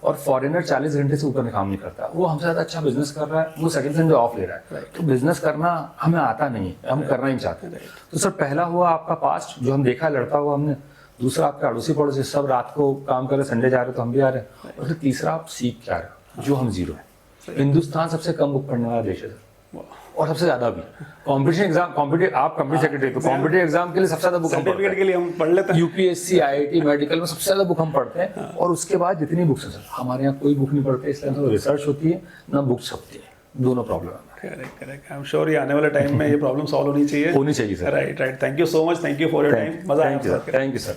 और फॉरेनर 40 घंटे से ऊपर काम नहीं करता। वो हमसे ज्यादा अच्छा बिजनेस कर रहा है, वो सेकंड संडे ऑफ ले रहा है। तो बिजनेस करना हमें आता नहीं है, हम करना ही चाहते हैं। तो सर पहला हुआ आपका पास्ट, जो हम देखा लड़ता हुआ हमने। दूसरा आपके अड़ोसी पड़ोसी सब रात को काम कर रहे, संडे जा रहे तो हम भी आ रहे हैं। और फिर तीसरा आप सीख क्या रहे हो, जो हम जीरो है। हिंदुस्तान सबसे कम बुक पढ़ने वाला देश है सर, और सबसे ज्यादा भी कॉम्पिटिशन एग्जाम, आप कंपनी सेक्रेटरी, तो कॉम्पिटिटिव एग्जाम के लिए सबसे ज्यादा बुक हम पढ़ते हैं, के लिए हम पढ़ लेते हैं। UPSC, IIT, मेडिकल में सबसे ज्यादा बुक हम पढ़ते हैं। और उसके बाद जितनी बुक्स है सर, हमारे यहाँ कोई बुक नहीं पढ़ते, इसलिए ना रिसर्च होती है ना बुक छपती है, दोनों प्रॉब्लम है। करेक्ट। आई एम श्योर ये आने वाले टाइम में ये प्रॉब्लम सॉल्व होनी चाहिए sir. Right. Thank you so much, thank you for your time, मजा आया। Thank you sir.